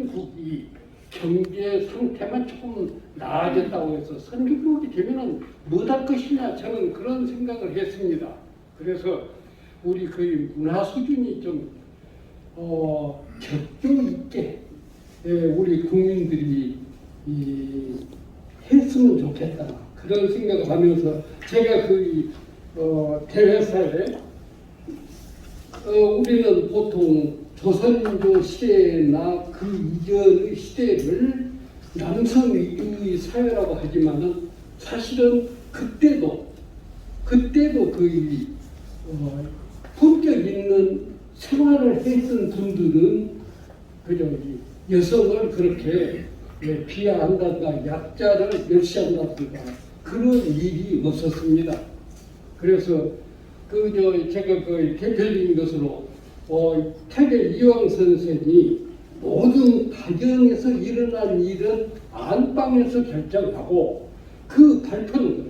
선진국이 경제 상태만 조금 나아졌다고 해서 선진국이 되면은 못할 것이냐, 저는 그런 생각을 했습니다. 그래서 우리 그 문화 수준이 좀 격조 있게 우리 국민들이 했으면 좋겠다, 그런 생각을 하면서 제가 그 대회사에 우리는 보통 조선조 시대나 그 이전의 시대를 남성 위주의 사회라고 하지만은 사실은 그때도 그 품격 있는 생활을 했던 분들은 그저 여성을 그렇게 비하한다든가 약자를 멸시한다든가 그런 일이 없었습니다. 그래서 제가 그 대표적인 것으로 태계 이황 선생이 모든 가정에서 일어난 일은 안방에서 결정하고 그 발표는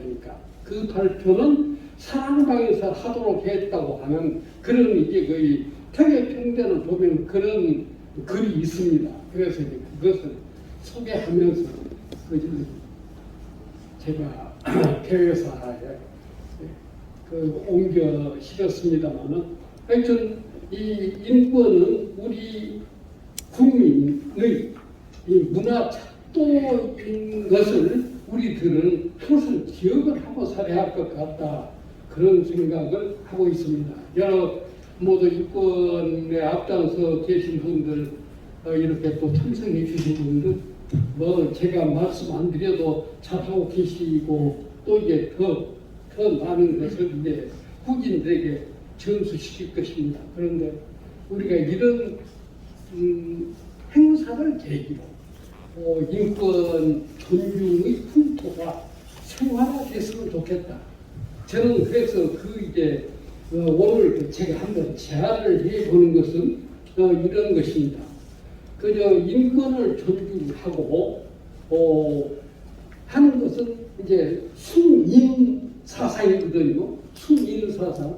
사랑방에서 하도록 했다고 하는 그런 이제 거의 태계 평전을 보면 그런 글이 있습니다. 그래서 그것을 소개하면서 제가 대회사에 옮겨 실었습니다만은 하여튼 이 인권은 우리 국민의 이 문화 잣도인 것을 우리들은 항상 기억을 하고 살아야 할 것 같다, 그런 생각을 하고 있습니다. 여러 모두 인권에 앞장서 계신 분들, 이렇게 또 참석해 주신 분들, 제가 말씀 안 드려도 잘하고 계시고 또 이제 더 많은 것을 이제 후진들에게 전수시킬 것입니다. 그런데 우리가 이런 행사를 계기로 인권 존중의 풍토가 생활화됐으면 좋겠다. 저는 그래서 오늘 제가 한번 제안을 해보는 것은 이런 것입니다. 그저 인권을 존중하고 하는 것은 이제 숭인 사상이거든요. 숭인 사상.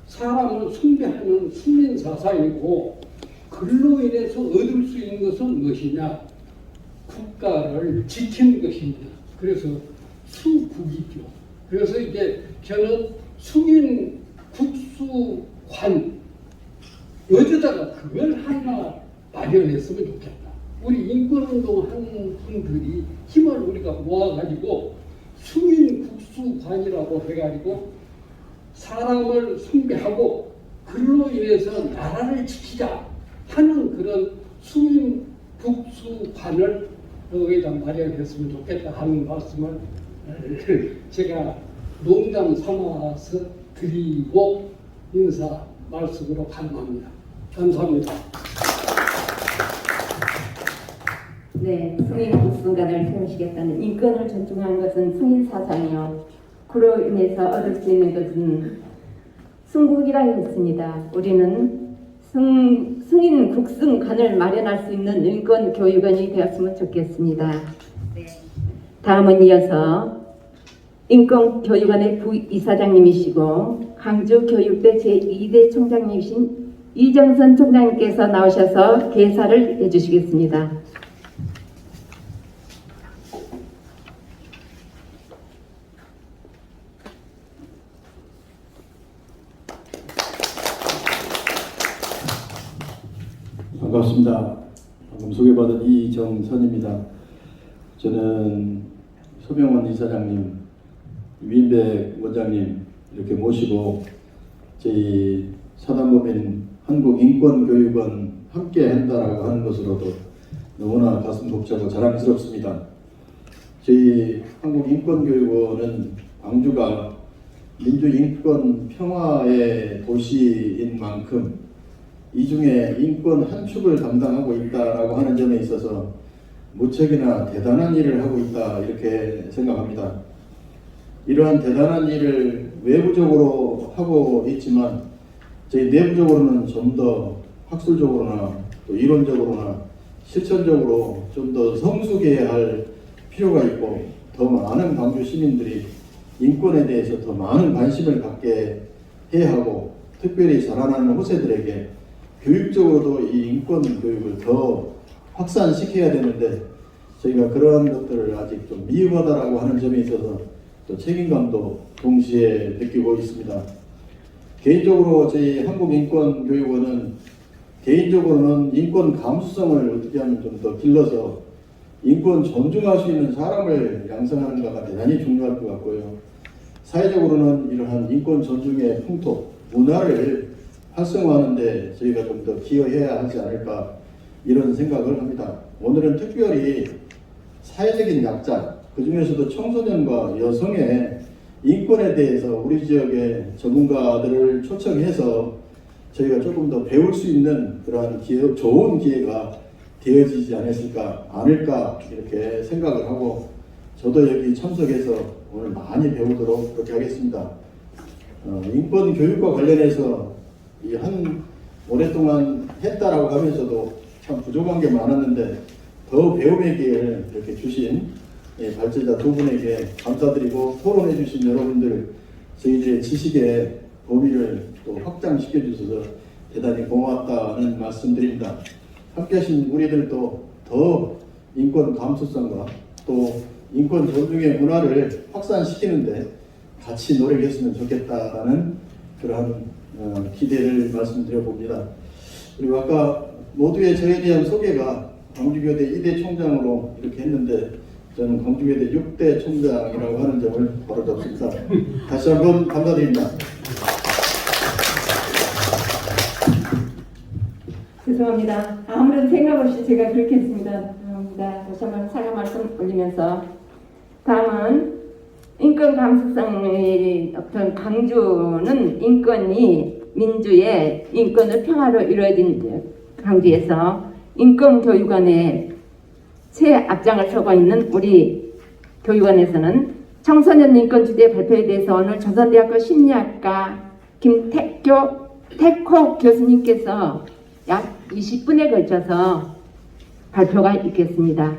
사람을 숭배하는 숭인 사상이고, 그로 인해서 얻을 수 있는 것은 무엇이냐? 국가를 지키는 것입니다. 그래서 수국이죠. 그래서 이제 저는 숭인 국수관, 어디다가 그걸 하나 마련했으면 좋겠다. 우리 인권운동 하는 분들이 힘을 우리가 모아가지고 숭인 국수관이라고 해가지고 사람을 숭배하고 그로 인해서 나라를 지키자 하는 그런 숭인 국수관을 여기다 마련했으면 좋겠다 하는 말씀을 제가 농담 삼아서 드리고 인사 말씀으로 간합니다. 감사합니다. 네, 승인 국수관을 세우시겠다는 인권을 존중하는 것은 승인 사상이요. 그로 인해서 얻을 수 있는 것은 승국이라고 했습니다. 우리는 승인 국수관을 마련할 수 있는 인권 교육원이 되었으면 좋겠습니다. 다음은 이어서 인권교육원의 부이사장님이시고 강주교육대 제2대 총장님이신 이정선 총장님께서 나오셔서 개사를 해주시겠습니다. 반갑습니다. 방금 소개받은 이정선입니다. 저는 소명원 이사장님, 위인백 원장님 이렇게 모시고 저희 사단법인 한국인권교육원 함께 한다라고 하는 것으로도 너무나 가슴 벅차고 자랑스럽습니다. 저희 한국인권교육원은 광주가 민주인권 평화의 도시인 만큼 이 중에 인권 한 축을 담당하고 있다라고 하는 점에 있어서 무척이나 대단한 일을 하고 있다 이렇게 생각합니다. 이러한 대단한 일을 외부적으로 하고 있지만 저희 내부적으로는 좀 더 학술적으로나 또 이론적으로나 실천적으로 좀 더 성숙해야 할 필요가 있고, 더 많은 광주 시민들이 인권에 대해서 더 많은 관심을 갖게 해야 하고, 특별히 자라나는 후세들에게 교육적으로도 이 인권 교육을 더 확산시켜야 되는데 저희가 그러한 것들을 아직 좀 미흡하다라고 하는 점에 있어서 또 책임감도 동시에 느끼고 있습니다. 개인적으로 저희 한국인권교육원은 개인적으로는 인권 감수성을 어떻게 하면 좀 더 길러서 인권 존중할 수 있는 사람을 양성하는가가 대단히 중요할 것 같고요. 사회적으로는 이러한 인권 존중의 풍토, 문화를 활성화하는데 저희가 좀 더 기여해야 하지 않을까 이런 생각을 합니다. 오늘은 특별히 사회적인 약자, 그 중에서도 청소년과 여성의 인권에 대해서 우리 지역의 전문가들을 초청해서 저희가 조금 더 배울 수 있는 그러한 좋은 기회가 되어지지 않을까 이렇게 생각을 하고 저도 여기 참석해서 오늘 많이 배우도록 그렇게 하겠습니다. 인권 교육과 관련해서 오랫동안 했다라고 하면서도 참 부족한 게 많았는데 더 배움의 기회를 이렇게 주신 발제자 두 분에게 감사드리고 토론해 주신 여러분들 저희들의 지식의 범위를 또 확장시켜 주셔서 대단히 고맙다는 말씀드립니다. 함께 하신 우리들도 더 인권 감수성과 또 인권 존중의 문화를 확산시키는데 같이 노력했으면 좋겠다라는 그러한 기대를 말씀드려 봅니다. 그리고 아까 모두의 저에 대한 소개가 광주교대 2대 총장으로 이렇게 했는데 저는 광주교대 6대 총장이라고 하는 점을 바로잡습니다. 다시 한번 감사드립니다. 죄송합니다. 아무런 생각 없이 제가 그렇게 했습니다. 죄송합니다. 다시 한번 사과 말씀 올리면서 다음은 인권 감수성의 어떤 강조는 인권이 민주의 인권을 평화로 이루어진 강주에서 인권교육원의 새 앞장을 서고 있는 우리 교육원에서는 청소년 인권 주제 발표에 대해서 오늘 조선대학교 심리학과 태코 교수님께서 약 20분에 걸쳐서 발표가 있겠습니다.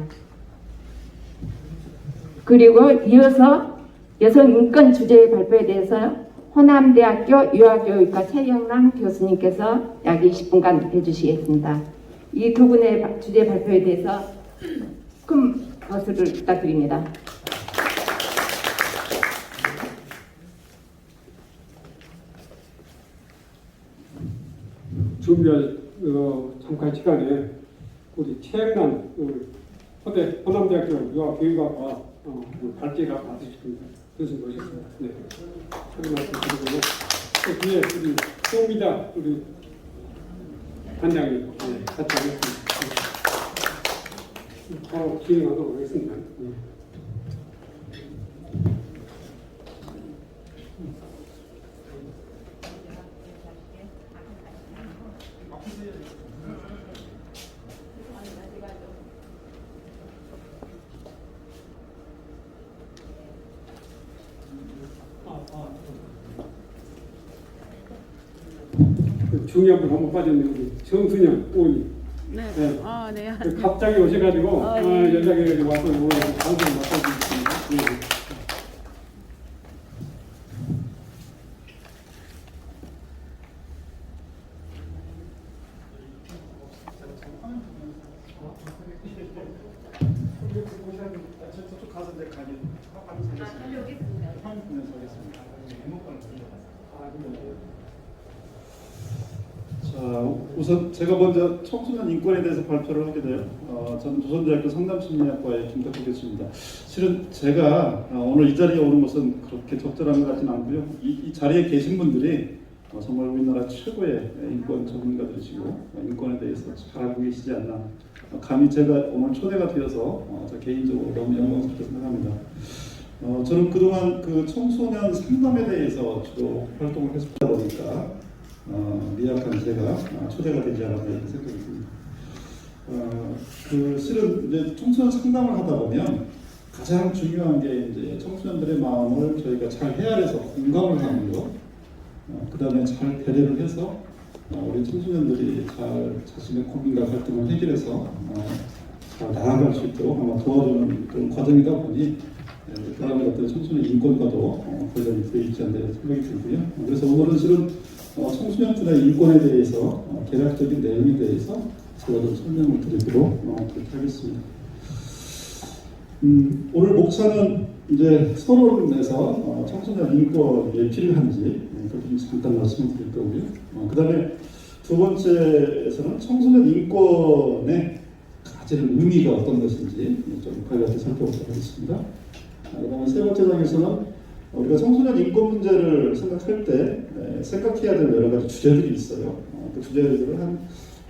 그리고 이어서 여성 인권 주제 발표에 대해서 호남대학교 유아교육과 최영란 교수님께서 약 20분간 해주시겠습니다. 이 두 분의 주제 발표에 대해서 큰 박수를 부탁드립니다. 준비할 잠깐 시간에 우리 최영란 호남대학교 유아교육학과 발제가 받으셨습니다. 교수님 모셨습니다. 네. 그런 말씀 드리고 또 뒤에 우리 송미다 우리 단장님 같이 하겠습니다. 바로 진행하도록 하겠습니다. 네. 중요한 분 한번 빠졌네요. 우리 정순영 의원님. 네. 네. 네. 갑자기 오셔가지고 예. 연락해 와서 오늘 방송을 맡아주셨습니다. 네. 자, 우선 제가 먼저 청소년 인권에 대해서 발표를 하게 돼요. 저는 조선대학교 상담심리학과의 김덕호 교수입니다. 실은 제가 오늘 이 자리에 오는 것은 그렇게 적절한 것 같지는 않고요. 이 자리에 계신 분들이 정말 우리나라 최고의 인권 전문가들이시고 인권에 대해서 잘 알고 계시지 않나. 감히 제가 오늘 초대가 되어서 저 개인적으로 너무 영광스럽게 생각합니다. 저는 그동안 그 청소년 상담에 대해서 주로 활동을 했었다 보니까 미약한 제가 초대가 되지 않았나 이렇게 생각이 듭니다. 실은 이제 청소년 상담을 하다 보면 가장 중요한 게 이제 청소년들의 마음을 저희가 잘 헤아려서 공감을 하는 거, 그 다음에 잘 배려를 해서 우리 청소년들이 잘 자신의 고민과 갈등을 해결해서 잘 나아갈 수 있도록 아마 도와주는 그런 과정이다 보니 그런 것들 청소년 인권과도 관련이 되어 있지 않나 생각이 들고요. 그래서 오늘은 실은 청소년들의 인권에 대해서 개략적인 내용에 대해서 제가 좀 설명을 드리도록 그렇게 하겠습니다. 오늘 목차는 이제 서론에서 청소년 인권이 왜 필요한지 그것도 좀 잠깐 말씀을 드릴 거고요. 그 다음에 두 번째에서는 청소년 인권의 가지는 의미가 어떤 것인지 좀 간략히 살펴보도록 하겠습니다. 그 다음에 세 번째 장에서는 우리가 청소년 인권 문제를 생각할 때 생각해야 될 여러 가지 주제들이 있어요. 그 주제들은 한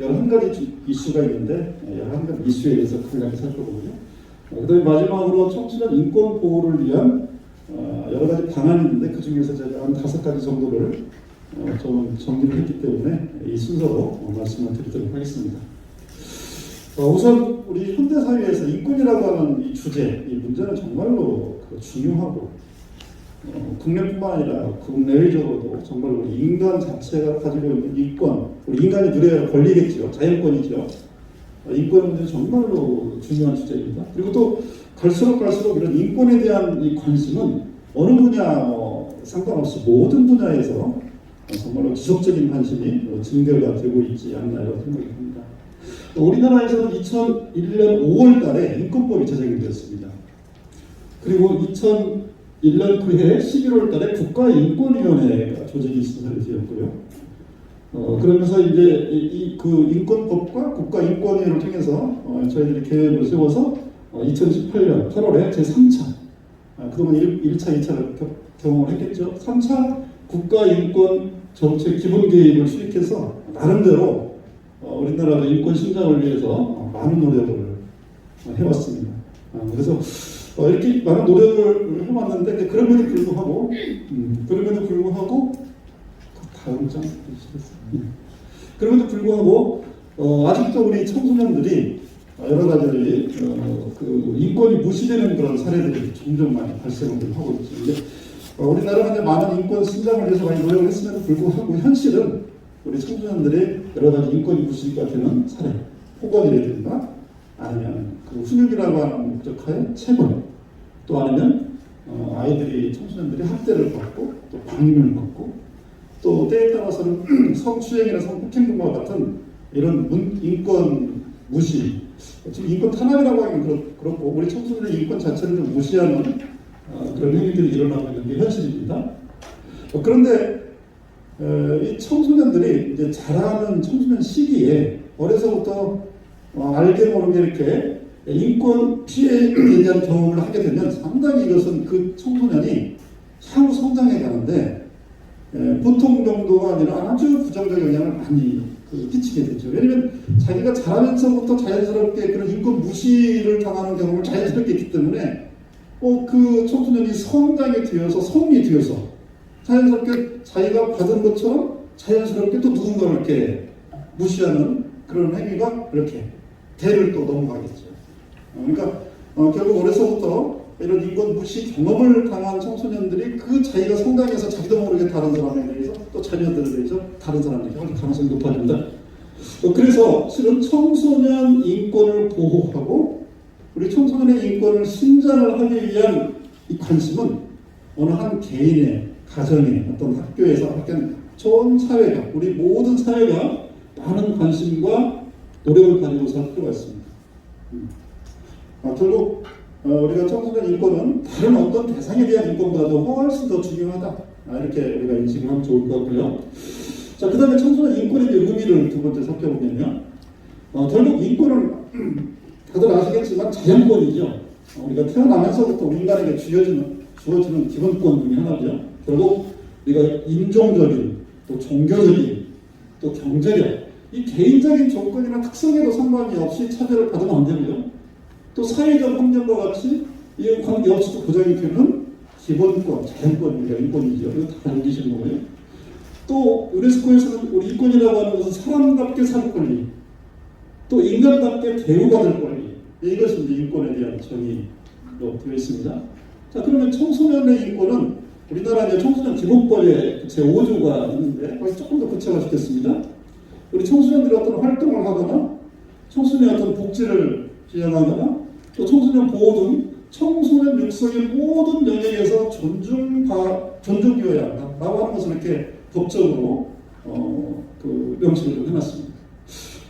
11가지 이슈가 있는데 11가지 이슈에 대해서 간략히 살펴보고요. 그 다음에 마지막으로 청소년 인권 보호를 위한 여러 가지 방안이 있는데 그 중에서 제가 한 5가지 정도를 좀 정리를 했기 때문에 이 순서로 말씀을 드리도록 하겠습니다. 우선 우리 현대사회에서 인권이라고 하는 이 주제, 이 문제는 정말로 중요하고 국내뿐만 아니라 국내외적으로도 정말 우리 인간 자체가 가지고 있는 인권, 우리 인간이 누려야 권리겠죠. 자연권이죠. 인권 문제는 정말로 중요한 주제입니다. 그리고 또 갈수록 이런 인권에 대한 이 관심은 어느 분야 상관없이 모든 분야에서 정말로 지속적인 관심이 증대가 되고 있지 않나요? 생각이 듭니다. 우리나라에서는 2001년 5월 달에 인권법이 제정이 되었습니다. 그리고 2001년 그해 11월 달에 국가인권위원회가 조직이 신설이 되었고요. 그러면서 이제 그 인권법과 국가인권위를 통해서 저희들이 계획을 세워서 2018년 8월에 제3차, 그동안 1차, 2차를 경험을 했겠죠. 3차 국가인권 정책 기본 계획을 수립해서 나름대로 우리나라의 인권 신장을 위해서 많은 노력을 해왔습니다. 그래서 이렇게 많은 노력을 해왔는데 그럼에도 불구하고 다음 장 그럼에도 불구하고 아직도 우리 청소년들이 여러 가지 그 인권이 무시되는 그런 사례들이 종종 많이 발생을 하고 있죠. 우리나라가 많은 인권 신장을 위해서 많이 노력을 했음에도 불구하고 현실은 우리 청소년들의 여러 가지 인권이 무시가 되는 사례, 폭언이라든가 아니면 그 훈육이라고 하는 목적하에 체벌, 또 아니면 아이들이 청소년들이 학대를 받고 또 방임을 받고 또 때에 따라서는 성추행이나 성폭행 등과 같은 이런 인권 무시, 지금 인권 탄압이라고 하기는 그렇고 우리 청소년의 인권 자체를 좀 무시하는 그런 행위들이 일어나고 있는 게 현실입니다. 그런데 이 청소년들이 이제 자라는 청소년 시기에 어려서부터 알게 모르게 이렇게 인권 피해에 대한 경험을 하게 되면 상당히 이것은 그 청소년이 향후 성장해 가는데 보통 정도가 아니라 아주 부정적 영향을 많이 끼치게 되죠. 왜냐하면 자기가 자라면서부터 자연스럽게 그런 인권 무시를 당하는 경험을 자연스럽게 했기 때문에 그 청소년이 성장이 되어서 성인이 되어서 자연스럽게 자기가 받은 것처럼 자연스럽게 또 누군가를 이렇게 무시하는 그런 행위가 이렇게 대를 또 넘어가겠죠. 그러니까 결국 어려서부터 이런 인권 무시 경험을 당한 청소년들이 그 자기가 성장해서 자기도 모르게 다른 사람에 대해서 또 자녀들에 대해서 다른 사람에게 할 가능성이 높아집니다. 그래서 실은 청소년 인권을 보호하고 우리 청소년의 인권을 신장을 하기 위한 이 관심은 어느 한 개인의 가정의 어떤 학교에서 하여튼 전 사회가 우리 모든 사회가 많은 관심과 노력을 가지고 살 필요가 있습니다. 결국 우리가 청소년 인권은 다른 어떤 대상에 대한 인권보다도 훨씬 더 중요하다. 이렇게 우리가 인식을 하면 좋을 것 같고요. 자, 그 다음에 청소년 인권의 의미를 두 번째 살펴보면요. 결국 인권은 다들 아시겠지만 자연권이죠. 우리가 태어나면서부터 인간에게 주어지는 기본권 중에 하나죠. 결국 우리가 인종적인, 또 종교적인, 또 경제력, 이 개인적인 조건이나 특성에도 상관이 없이 차별을 받으면 안 되고요. 또 사회적 환경과 같이 이 관계없이도 보장이 되는 기본권, 자연권이니까 인권이죠. 이거 다 알고 계시는 거고요. 또 유네스코에서는 우리 인권이라고 하는 것은 사람답게 살 권리, 또 인간답게 대우받을 권리, 이것이 이제 인권에 대한 정의로 되어 있습니다. 자, 그러면 청소년의 인권은 우리나라 이제 청소년 기본법에 제5조가 있는데 거기 조금 더 구체화시켰습니다. 우리 청소년들이 어떤 활동을 하거나 청소년의 어떤 복지를 지향하거나 또 청소년 보호 등 청소년 육성의 모든 영역에서 존중되어야 한다라고 하는 것을 이렇게 법적으로 그 명시를 해놨습니다.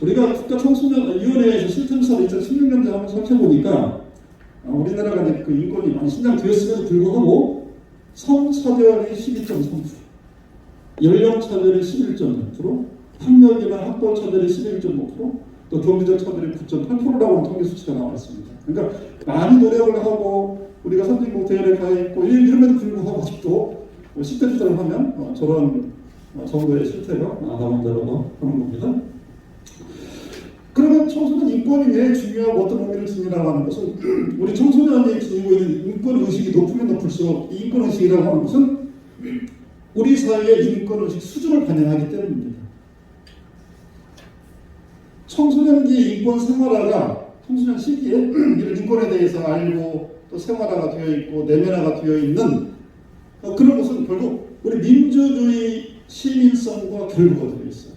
우리가 국가청소년위원회에서 실태조사를 2016년도에 한번 살펴보니까 우리나라가 이제 그 인권이 많이 신장되었음에도 불구하고 성차별이 12.3%, 연령차별이 11.6%, 학력이나 학벌차별이 11.5%, 또 경제적 차별이 9.8%라고 통계 수치가 나와 있습니다. 그러니까 많이 노력을 하고 우리가 선진국 대열에 가 있고 이름에도 불구하고 아직도 실태 조사를 하면 저런 정도의 실태가 나온다고 하는 겁니다. 그러면 청소년 인권이 왜 중요하고 어떤 의미를 지니라고 하는 것은 우리 청소년이 지니고 있는 인권 의식이 높으면 높을수록 이 인권 의식이라고 하는 것은 우리 사회의 인권 의식 수준을 반영하기 때문입니다. 청소년기 인권 생활화가 청소년 시기에 이런 인권에 대해서 알고 또 생활화가 되어 있고 내면화가 되어 있는 그런 것은 결국 우리 민주주의 시민성과 결부가 되어 있어요.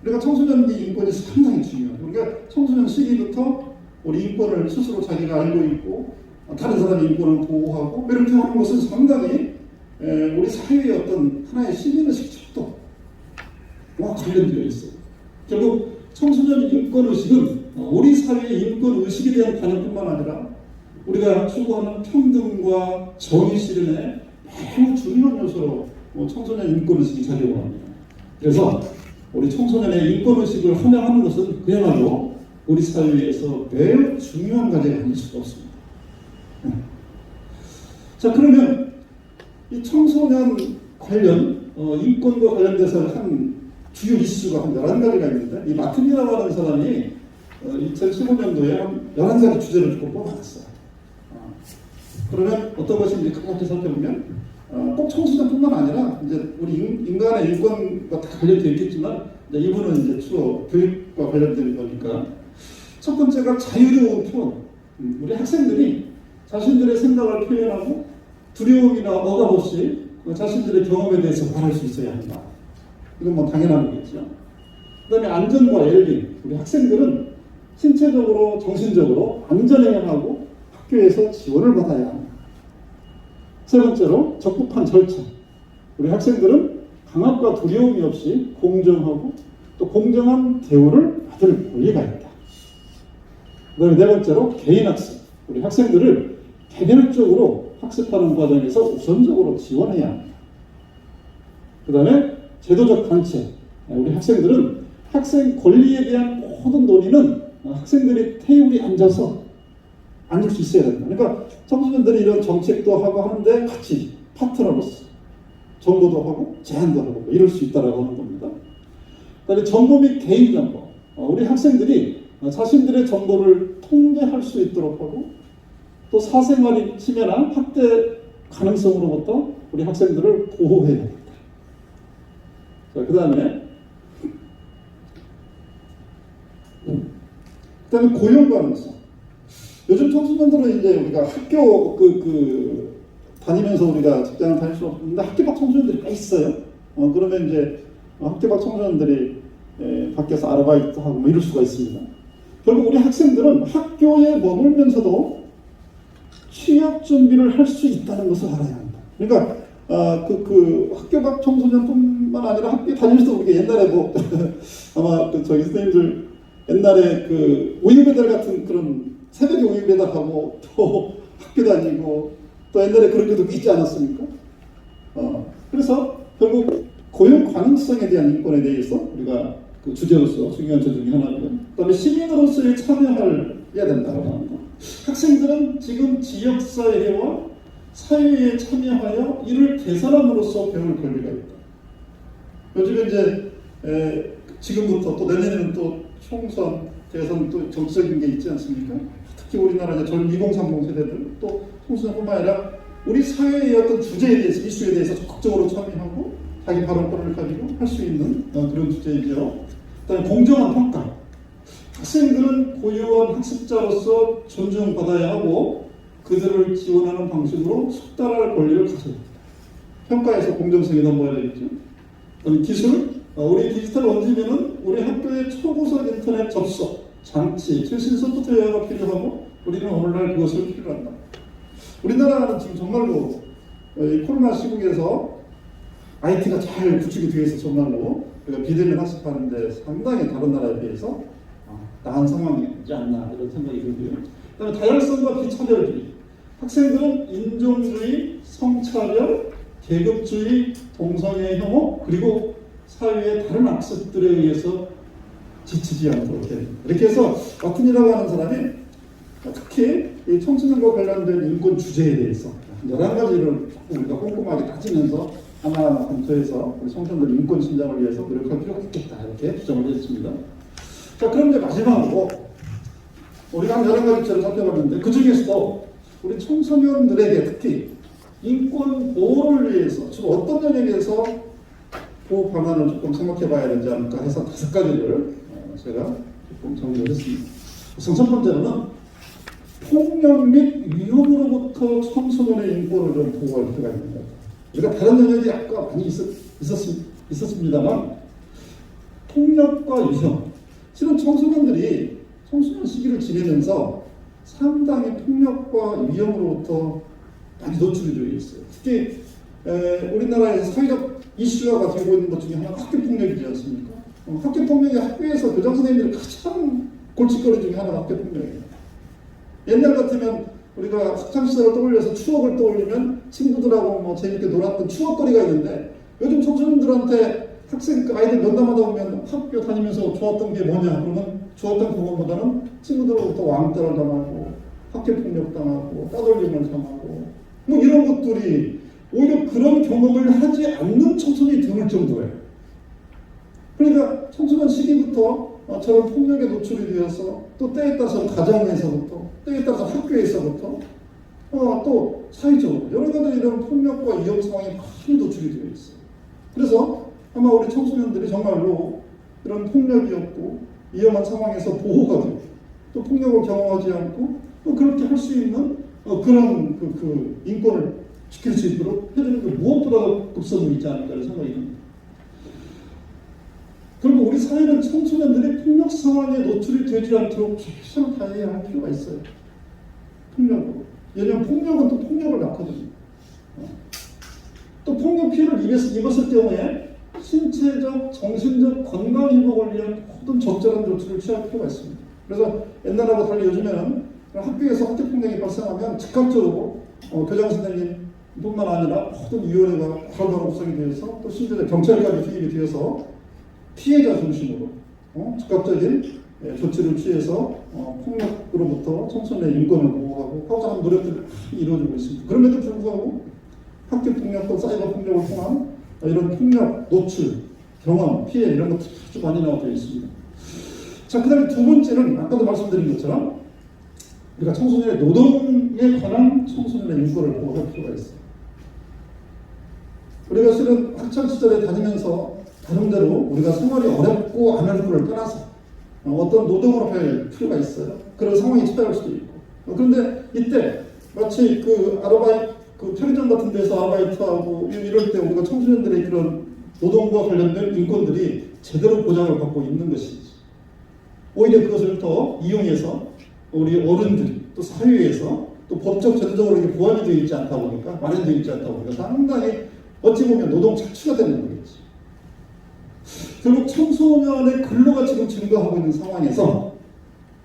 그러니까 청소년기 인권이 상당히 중요해요. 그러니까 청소년 시기부터 우리 인권을 스스로 자기가 알고 있고 다른 사람의 인권을 보호하고 이렇게 하는 것은 상당히 우리 사회의 어떤 하나의 시민의식 척도와 관련되어 있어요. 결국 청소년 인권의식은 우리 사회의 인권의식에 대한 반영뿐만 아니라 우리가 추구하는 평등과 정의 실현에 매우 중요한 요소로 청소년 인권의식이 작용을 합니다. 그래서 우리 청소년의 인권의식을 함양하는 것은 그야말로 우리 사회에서 매우 중요한 과제가 아닐 수가 없습니다. 자, 그러면 이 청소년 관련 인권과 관련돼서 한 주요 이슈가 한 11가지가 있는데 이 마틴이라고 하는 사람이 2015년도에 한 11가지 주제를 좀 뽑아놨어요. 그러면 어떤 것인지 간략히 살펴보면 꼭 청소년뿐만 아니라 이제 우리 인간의 인권과 다 관련되어 있겠지만 이제 이분은 이제 주로 교육과 관련된 거니까 첫 번째가 자유로운 표현. 우리 학생들이 자신들의 생각을 표현하고 두려움이나 억압 없이 자신들의 경험에 대해서 말할 수 있어야 한다. 이건 뭐 당연한 거겠죠. 그다음에 안전과 웰빙. 우리 학생들은 신체적으로 정신적으로 안전해야 하고 학교에서 지원을 받아야 합니다. 세 번째로 적법한 절차. 우리 학생들은 강압과 두려움이 없이 공정하고 또 공정한 대우를 받을 권리가 있다. 그다음에 네 번째로 개인학습. 우리 학생들을 개별적으로 학습하는 과정에서 우선적으로 지원해야 합니다. 그다음에 제도적 관체. 우리 학생들은 학생 권리에 대한 모든 논의는 학생들이 테이블에 앉아서 앉을 수 있어야 된다. 그러니까 청소년들이 이런 정책도 하고 하는데 같이 파트너로서 정보도 하고 제안도 하고 이럴 수 있다라고 하는 겁니다. 그다음에 정보 및 개인정보. 우리 학생들이 자신들의 정보를 통제할 수 있도록 하고 또 사생활이 침해나 학대 가능성으로부터 우리 학생들을 보호해야 된다. 자, 그다음에 고용 가능성. 요즘 청소년들은 이제 우리가 학교 다니면서 우리가 직장을 다닐 수 없는데 학교 밖 청소년들이 꽤 있어요. 그러면 이제 학교 밖 청소년들이 밖에서 아르바이트하고 뭐 이럴 수가 있습니다. 결국 우리 학생들은 학교에 머물면서도 취업 준비를 할 수 있다는 것을 알아야 합니다. 그러니까 학교 밖 청소년뿐만 아니라 학교 다니면서도 우리가 옛날에 뭐 아마 저희 선생님들 옛날에 우유 배달 같은 그런 새벽에 우유 배달하고 또 학교 다니고 또 옛날에 그런 것도 있지 않았습니까? 그래서 결국 고용 가능성에 대한 인권에 대해서 우리가 그 주제로서 중요한 주제 중에 하나고요. 그다음에 시민으로서의 참여를 해야 된다고 하는 거. 학생들은 지금 지역사회와 사회에 참여하여 이를 개선함으로써 배울 권리가 있다. 요즘에 이제 지금부터 또 내년에는 또 총선, 대선 또 정치적인 게 있지 않습니까? 특히 우리나라 이제 전 2030 세대들 또 청소년뿐만 아니라 우리 사회의 어떤 주제에 대해서 이슈에 대해서 적극적으로 참여하고 자기 발언권을 가지고 할 수 있는 그런 주제이죠. 그다음에 공정한 평가. 학생들은 고유한 학습자로서 존중받아야 하고 그들을 지원하는 방식으로 숙달할 권리를 가져야 합니다. 평가에서 공정성이 넘어야 되겠죠. 그다음에 기술. 우리 디지털 원지면은 우리 학교의 초고속 인터넷 접속, 장치, 최신 소프트웨어가 필요하고 우리는 오늘날 그것을 필요로 한다. 우리나라는 지금 정말로 이 코로나 시국에서 IT가 잘 구축이 되어 있어 정말로 우리가 비대면 학습하는데 상당히 다른 나라에 비해서 나은 상황이지 않나 이런 생각이 들고요. 그다음에 다양성과 비차별주의. 학생들은 인종주의, 성차별, 계급주의, 동성애 혐오 그리고 사회의 다른 악습들에 의해서 지치지 않도록 이렇게 해서 마틴이라고 하는 사람이 특히 이 청소년과 관련된 인권 주제에 대해서 11가지를 우리가 꼼꼼하게 따지면서 하나하나 검토해서 우리 청소년들 인권 신장을 위해서 노력할 필요가 있겠다 이렇게 주장을 했습니다. 자, 그럼 이제 마지막으로 우리가 한 11가지를 살펴봤는데 그 중에서도 우리 청소년들에게 특히 인권 보호를 위해서 주로 어떤 영역에서 보호 방안을 조금 생각해 봐야 되지 않을까 해서 5가지를 제가 조금 정리를 했습니다. 우선 첫 번째로는 폭력 및 위협으로부터 청소년의 인권을 좀 보호할 필요가 있습니다. 우리가 다른 영역이 아까 많이 있었습니다만 폭력과 위협, 실은 청소년들이 청소년 시기를 지내면서 상당히 폭력과 위협으로부터 많이 노출이 되어 있어요. 특히 우리나라에서 사회적 이슈화가 되고 있는 것 중에 하나가 학교폭력이지 않습니까? 학교폭력이 학교에서 교장 선생님들이 가장 골칫거리 중에 하나가 학교폭력이에요. 옛날 같으면 우리가 학창시절을 떠올려서 추억을 떠올리면 친구들하고 뭐 재밌게 놀았던 추억거리가 있는데 요즘 청소년들한테 아이들 면담하다 보면 학교 다니면서 좋았던 게 뭐냐 그러면 좋았던 그것보다는 친구들로부터 왕따를 당하고 학교폭력 당하고 따돌림을 당하고 뭐 이런 것들이 오히려 그런 경험을 하지 않는 청소년이 드물 정도예요. 그러니까 청소년 시기부터 저런 폭력에 노출이 되어서 또 때에 따라서 가정에서부터 때에 따라서 학교에서부터 또 사회적으로 여러 가지 이런 폭력과 위험 상황에 많이 노출이 되어 있어요. 그래서 아마 우리 청소년들이 정말로 이런 폭력이 없고 위험한 상황에서 보호가 되고 또 폭력을 경험하지 않고 또 그렇게 할 수 있는 그런 그 인권을 지킬 수 있도록 해주는 게 무엇보다 급선무 있지 않을까 생각이 듭니다. 그리고 우리 사회는 청소년들이 폭력 상황에 노출이 되지 않도록 최선을 다해야 할 필요가 있어요. 폭력으로. 왜냐하면 폭력은 또 폭력을 낳거든요. 또 폭력 피해를 입었을 경우에 신체적, 정신적 건강 회복을 위한 모든 적절한 조치를 취할 필요가 있습니다. 그래서 옛날하고 달리 요즘에는 학교에서 학교폭력이 발생하면 즉각적으로 교장 선생님뿐만 아니라 모든 위원회가 바로바로 구성이 되어서 또 심지어 경찰까지 투입이 되어서 피해자 중심으로 즉각적인 조치를 취해서 폭력으로부터 청소년의 인권을 보호하고 하고자 하는 노력들이 이루어지고 있습니다. 그럼에도 불구하고 학교 폭력과 사이버 폭력을 통한 이런 폭력, 노출, 경험, 피해 이런 것들이 아주 많이 나오고 있습니다. 자, 그 다음에 두 번째는 아까도 말씀드린 것처럼 우리가 청소년의 노동에 관한 청소년의 인권을 보호할 필요가 있어요. 우리가 실은 학창시절에 다니면서 나름대로 우리가 생활이 어렵고 안 어렵고를 떠나서 어떤 노동을 할 필요가 있어요. 그런 상황이 찾아올 수도 있고. 그런데 이때 마치 그 편의점 같은 데서 아르바이트하고 이럴 때 우리가 청소년들의 그런 노동과 관련된 인권들이 제대로 보장을 받고 있는 것이지. 오히려 그것을 더 이용해서 우리 어른들이 또 사회에서 또 법적 제도적으로 이게 보완이 되어 있지 않다 보니까 마련되어 있지 않다 보니까 상당히 어찌 보면 노동 착취가 되는 거겠지. 결국 청소년의 근로가 지금 증가하고 있는 상황에서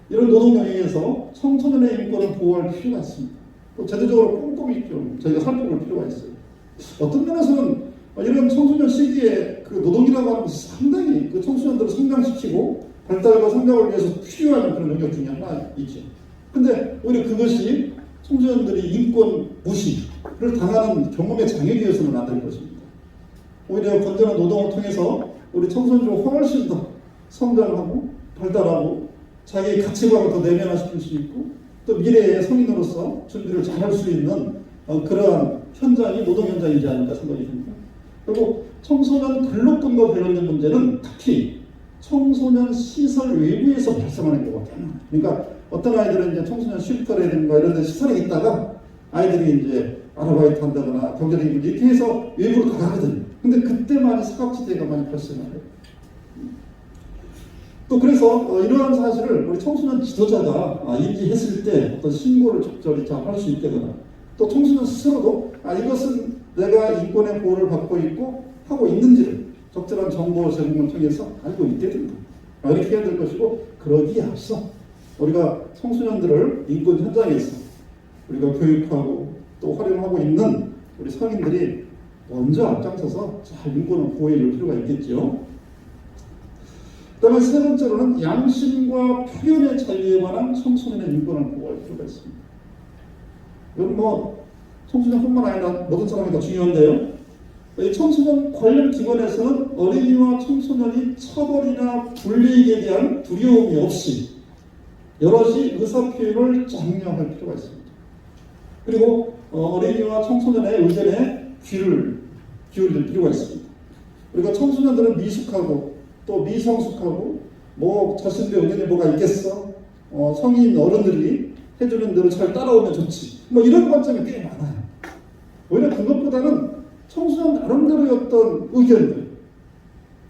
이런 노동 영역에서 청소년의 인권을 보호할 필요가 있습니다. 또 제도적으로 꼼꼼히 좀 저희가 살펴볼 필요가 있어요. 어떤 면에서는 이런 청소년 시기에 그 노동이라고 하는 것이 상당히 그 청소년들을 성장시키고 발달과 성장을 위해서 필요한 그런 영역 중에 하나이죠. 근데 오히려 그것이 청소년들이 인권 무시를 당하는 경험의 장애 되어서는 안 될 것입니다. 오히려 건전한 노동을 통해서 우리 청소년들은 훨씬 더 성장하고 발달하고 자기의 가치관을 더 내면화시킬 수 있고 또 미래의 성인으로서 준비를 잘 할 수 있는 그러한 현장이 노동 현장이지 않을까 생각이 듭니다. 그리고 청소년 근로권과 관련된 문제는 특히 청소년 시설 외부에서 발생하는 경우가 많아요. 그러니까 어떤 아이들은 이제 청소년 쉼터라든가 이런 데 시설에 있다가 아이들이 이제 아르바이트 한다거나 경제적인 이렇게 해서 외부로 가거든요. 근데 그때만 사각지대가 많이 발생해요. 또 그래서 이러한 사실을 우리 청소년 지도자가 인지했을 때 어떤 신고를 적절히 잘 할 수 있다거나 또 청소년 스스로도 이것은 내가 인권의 보호를 받고 있고 하고 있는지를 적절한 정보 제공을 통해서 알고 있게 된다. 이렇게 해야 될 것이고, 그러기에 앞서 우리가 청소년들을 인권 현장에서 우리가 교육하고 또 활용하고 있는 우리 성인들이 먼저 앞장서서 잘 인권을 보호해 줄 필요가 있겠죠. 그 다음에 세 번째로는 양심과 표현의 자유에 관한 청소년의 인권을 보호할 필요가 있습니다. 이건 뭐 청소년뿐만 아니라 모든 사람이 다 중요한데요. 이 청소년 관련 기관에서는 어린이와 청소년이 처벌이나 불이익에 대한 두려움이 없이 여럿이 의사표현을 장려할 필요가 있습니다. 그리고 어린이와 청소년의 의견에 귀를 기울일 필요가 있습니다. 우리가 청소년들은 미숙하고 또 미성숙하고 뭐 자신들의 의견이 뭐가 있겠어? 성인 어른들이 해주는 대로 잘 따라오면 좋지. 뭐 이런 관점이 꽤 많아요. 오히려 그것보다는 청소년 나름대로의 어떤 의견들,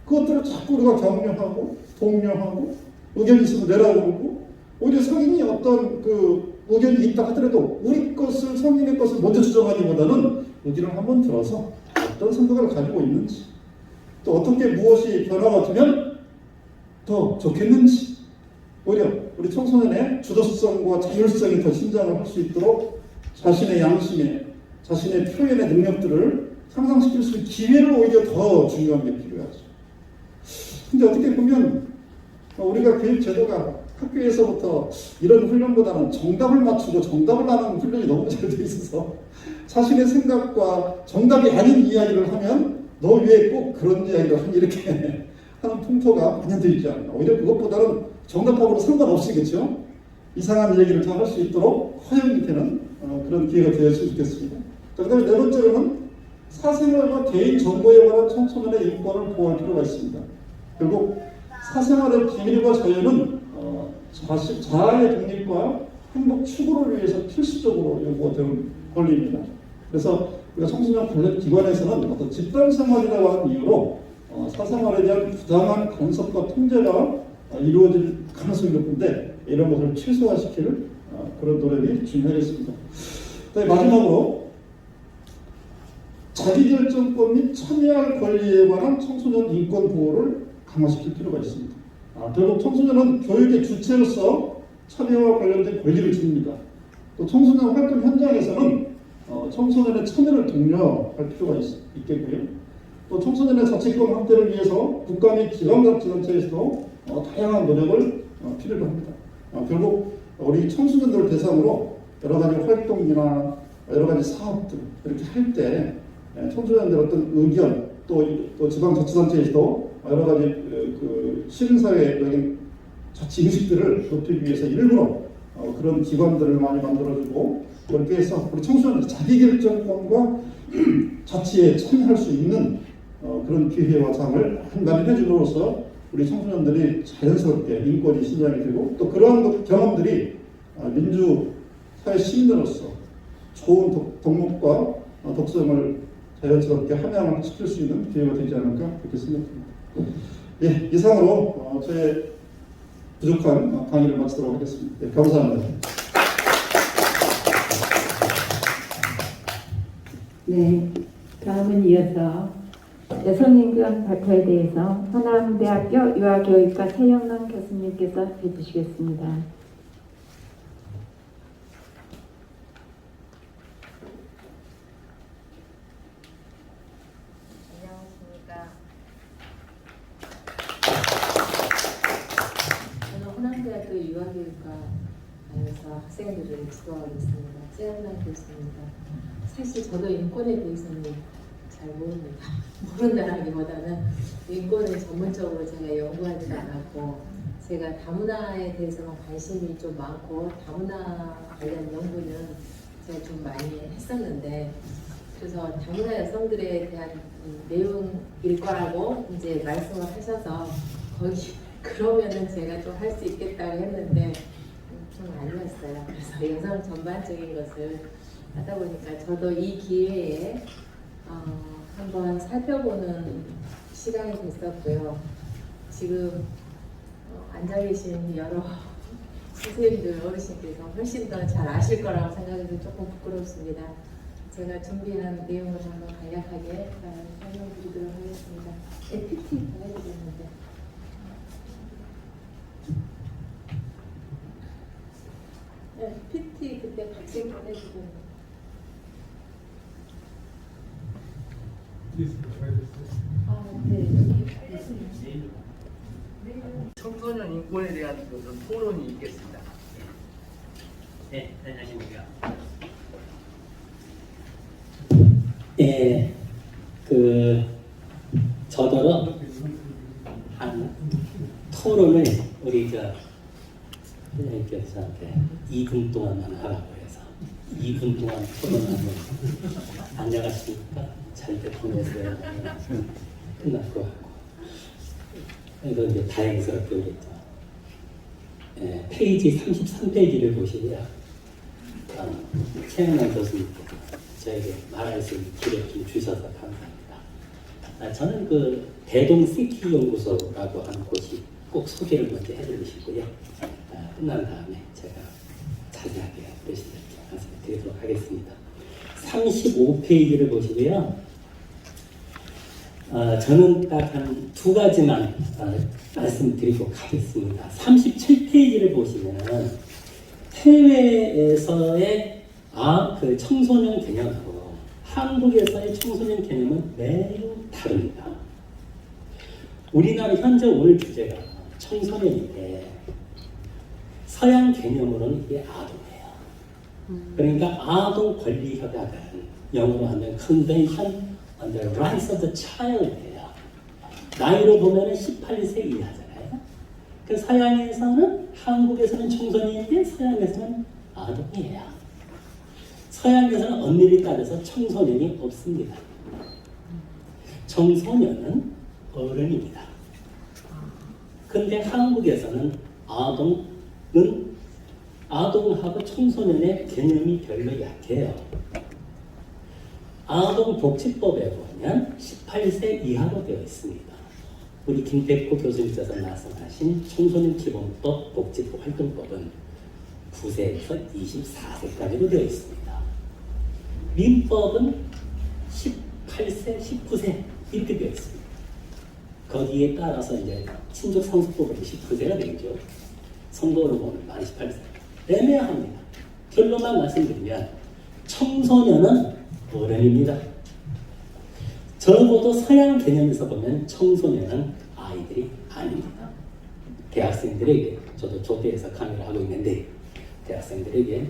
그것들을 자꾸 우리가 격려하고 독려하고 의견이 있으면 내라고 그러고, 오히려 성인이 어떤 그 의견이 있다 하더라도 우리 것을, 성인의 것을 먼저 주장하기보다는 의견을 한번 들어서 어떤 생각을 가지고 있는지, 또 어떻게 무엇이 변화가 되면 더 좋겠는지, 오히려 우리 청소년의 주도성과 자율성이 더 신장을 할 수 있도록 자신의 양심에, 자신의 표현의 능력들을 상상시킬 수 있는 기회를 오히려 더 중요한 게 필요하죠. 근데 어떻게 보면 우리가 교육 제도가 학교에서부터 이런 훈련보다는 정답을 맞추고 정답을 하는 훈련이 너무 잘 돼 있어서 자신의 생각과 정답이 아닌 이야기를 하면 너 왜 꼭 그런 이야기를 하니, 이렇게 하는 풍토가 많이 있지 않나. 오히려 그것보다는 정답하고는 상관없이겠죠. 이상한 얘기를 더 할 수 있도록 허용이 되는 그런 기회가 되었으면 좋겠습니다. 그 다음에 네 번째로는 사생활과 개인 정보에 관한 청소년의 인권을 보호할 필요가 있습니다. 결국 사생활의 비밀과 자유는 자아의 독립과 행복 추구를 위해서 필수적으로 요구가 되는 권리입니다. 그래서 우리가 청소년 관련 기관에서는 어떤 집단 생활이라고 하는 이유로 사생활에 대한 부당한 간섭과 통제가 이루어질 가능성이 높은데, 이런 것을 최소화시킬 그런 노력이 중요하겠습니다. 마지막으로 자기결정권 및 참여할 권리에 관한 청소년 인권 보호를 강화시킬 필요가 있습니다. 결국 청소년은 교육의 주체로서 참여와 관련된 권리를 지닙니다. 또 청소년 활동 현장에서는 청소년의 참여를 독려할 필요가 있겠고요. 또 청소년의 자치권 확대를 위해서 국가 및 지방자치단체에서도 다양한 노력을 필요로 합니다. 결국 우리 청소년들을 대상으로 여러 가지 활동이나 여러 가지 사업들 이렇게 할 때 청소년들의 어떤 의견, 또 지방자치단체에서도 여러 가지 그 시민사회적인 자치 인식들을 높이기 위해서 일부러 그런 기관들을 많이 만들어주고, 그렇게 해서 우리 청소년들 자기결정권과 자치에 참여할 수 있는 그런 기회와 장을 마련해줌으로써 우리 청소년들이 자연스럽게 인권이 신장이 되고, 또 그러한 경험들이 민주사회 시민으로서 좋은 덕목과 덕성을 자연스럽게 함양을 시킬 수 있는 기회가 되지 않을까 그렇게 생각합니다. 예, 이상으로 저의 부족한 강의를 마치도록 하겠습니다. 네, 감사합니다. 네, 다음은 이어서 여성인권 발표에 대해서 호남대학교 유아교육과 최영란 교수님께서 해주시겠습니다. 안녕하십니까. 저는 호남대학교 유아교육과에서 학생들을 지도하고 있습니다. 최영란 교수입니다. 사실 저도 인권에 대해서는 잘 모릅니다. 모른다라기보다는 인권을 전문적으로 제가 연구하지 않았고, 제가 다문화에 대해서는 관심이 좀 많고 다문화 관련 연구는 제가 좀 많이 했었는데, 그래서 다문화 여성들에 대한 내용일 거라고 이제 말씀을 하셔서 거기 그러면은 제가 좀 할 수 있겠다고 했는데 좀 아니었어요. 그래서 여성 전반적인 것을 하다 보니까 저도 이 기회에 한번 살펴보는 시간이 됐었고요. 지금 앉아 계신 여러 선생님들, 어르신께서 훨씬 더 잘 아실 거라고 생각해서 조금 부끄럽습니다. 제가 준비한 내용을 한번 간략하게 설명드리도록 하겠습니다. PT 해야 되겠는데. 네, PT 그때 같이 보내주던. 네. 청소년 인권에 대한 그런 토론이 있겠습니다. 네, 안녕하십니까. 예, 저더러 한 토론을 우리 선생님께서 저한테 2분 동안만 하라고 해서 2분 동안 토론하면 안녕하십니까? 잘들 보내세요. 끝날 것 같고. 그래서 이제 다행스럽게 그랬죠. 예, 페이지 33페이지를 보시면 최영남 교수님께서 저에게 말할 수 있는 기회를 좀 주셔서 감사합니다. 저는 대동 시티 연구소라고 하는 곳이 꼭 소개를 먼저 해드리고 싶고요. 끝난 다음에 제가 자세하게 말씀드리도록 하겠습니다. 35페이지를 보시고요. 저는 딱 한 두 가지만 말씀드리고 가겠습니다. 37페이지를 보시면 해외에서의 청소년 개념하고 한국에서의 청소년 개념은 매우 다릅니다. 우리나라 현재 오늘 주제가 청소년인데 서양 개념으로는 이게 아동이에요. 그러니까 아동 권리 협약은 영어로 하면 Convention on the Rights of the Child예요. 나이로 보면은 18세 이하잖아요. 그 서양에서는 한국에서는 청소년인데 서양에서는 아동이에요. 서양에서는 엄밀히 따져서 청소년이 없습니다. 청소년은 어른입니다. 근데 한국에서는 아동하고 청소년의 개념이 별로 약해요. 아동복지법에 보면 18세 이하로 되어 있습니다. 우리 김백호 교수님께서 말씀하신 청소년기본법 복지법 활동법은 9세에서 24세까지로 되어 있습니다. 민법은 18세, 19세 이렇게 되어 있습니다. 거기에 따라서 이제 친족상속법은 19세가 되죠. 선거로 보면 만 18세. 애매합니다. 결론만 말씀드리면 청소년은 어른입니다. 적어도 서양 개념에서 보면 청소년은 아이들이 아닙니다. 대학생들에게, 저도 조대에서 강의를 하고 있는데 대학생들에게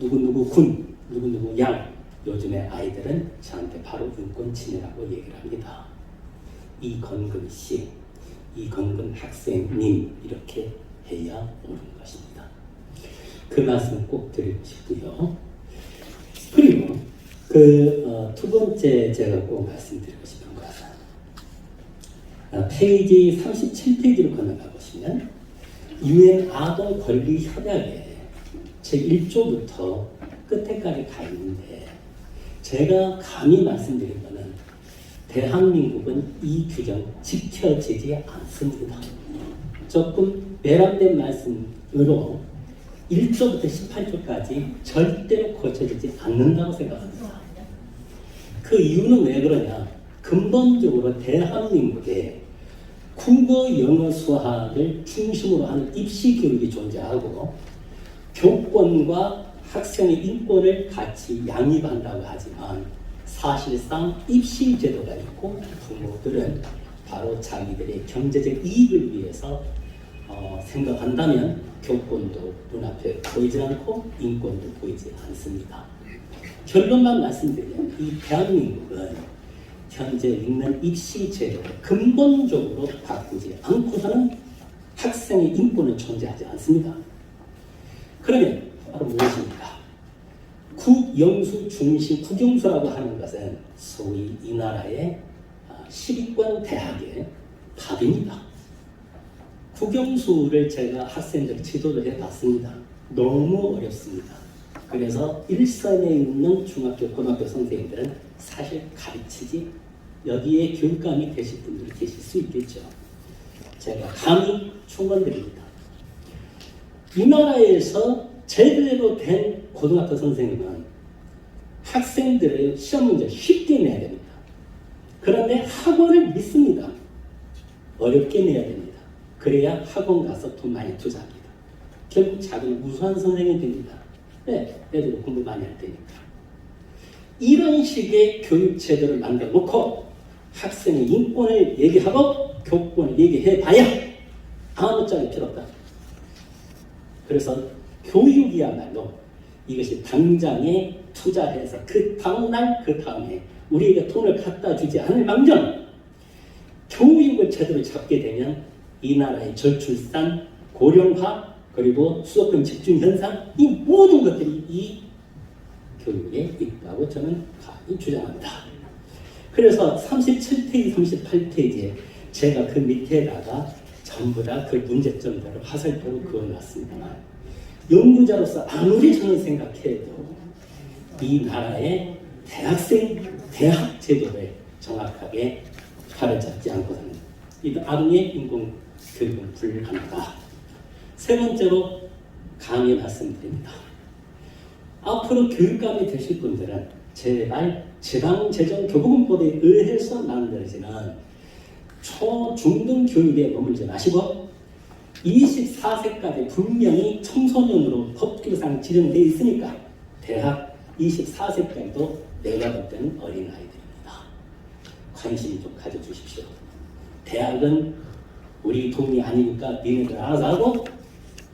누구누구 군, 누구누구 양, 요즘의 아이들은 저한테 바로 인권 침해라고 얘기를 합니다. 이건근 씨, 이건근 학생님 이렇게 해야 옳은 것입니다. 그 말씀 꼭 드리고 싶고요. 그리고 두 번째 제가 꼭 말씀드리고 싶은 것은 페이지 37페이지로 건너가 보시면 UN 아동 권리 협약에 제1조부터 끝에까지 가 있는데 제가 감히 말씀드린 것은 대한민국은 이 규정 지켜지지 않습니다. 조금 매람된 말씀으로 1조부터 18조까지 절대로 고쳐지지 않는다고 생각합니다. 그 이유는 왜 그러냐? 근본적으로 대한민국에 국어, 영어, 수학을 중심으로 하는 입시 교육이 존재하고 교권과 학생의 인권을 같이 양립한다고 하지만 사실상 입시 제도가 있고 부모들은 바로 자기들의 경제적 이익을 위해서 생각한다면 교권도 눈앞에 보이지 않고 인권도 보이지 않습니다. 결론만 말씀드리면 이 대한민국은 현재 있는 입시 제도를 근본적으로 바꾸지 않고서는 학생의 인권은 존재하지 않습니다. 그러면 바로 무엇입니까? 국영수 중심 국영수라고 하는 것은 소위 이 나라의 시립관 대학의 답입니다. 국영수를 제가 학생들 지도를 해봤습니다. 너무 어렵습니다. 그래서 일선에 있는 중학교, 고등학교 선생님들은 사실 가르치지 여기에 교육감이 되실 분들이 계실 수 있겠죠. 제가 감히 충원드립니다. 이 나라에서 제대로 된 고등학교 선생님은 학생들의 시험 문제 쉽게 내야 됩니다. 그런데 학원을 믿습니다. 어렵게 내야 됩니다. 그래야 학원 가서 돈 많이 투자합니다. 결국 작은 우수한 선생님이 됩니다. 네, 애들 공부 많이 할 테니까. 이런 식의 교육 제도를 만들어 놓고 학생의 인권을 얘기하고 교권을 얘기해 봐야 아무짝에 필요 없다. 그래서 교육이야말로 이것이 당장에 투자해서 그 다음날 그 다음에 우리에게 돈을 갖다 주지 않을 망정 교육을 제대로 잡게 되면 이 나라의 저출산, 고령화, 그리고 수도권 집중 현상 이 모든 것들이 이 교육에 있다고 저는 강히 주장합니다. 그래서 37페이지, 38페이지에 제가 그 밑에다가 전부 다 그 문제점들을 화살표로 그어놨습니다만 연구자로서 아무리 저는 생각해도 이 나라의 대학 제도를 정확하게 가르쳤지 않고서는 이 아동의 인권 교육은 불가능하다. 세 번째로 강의 말씀드립니다. 앞으로 교육감이 되실 분들은 제발 지방재정교부금법에 의해서 만들어지는 초중등 교육에 머물지 마시고 24세까지 분명히 청소년으로 법규상 지정되어 있으니까 대학 24세까지도 내가 볼 때는 어린아이들입니다. 관심 좀 가져주십시오. 대학은 우리 돈이 아니니까 니네들 알아서 하고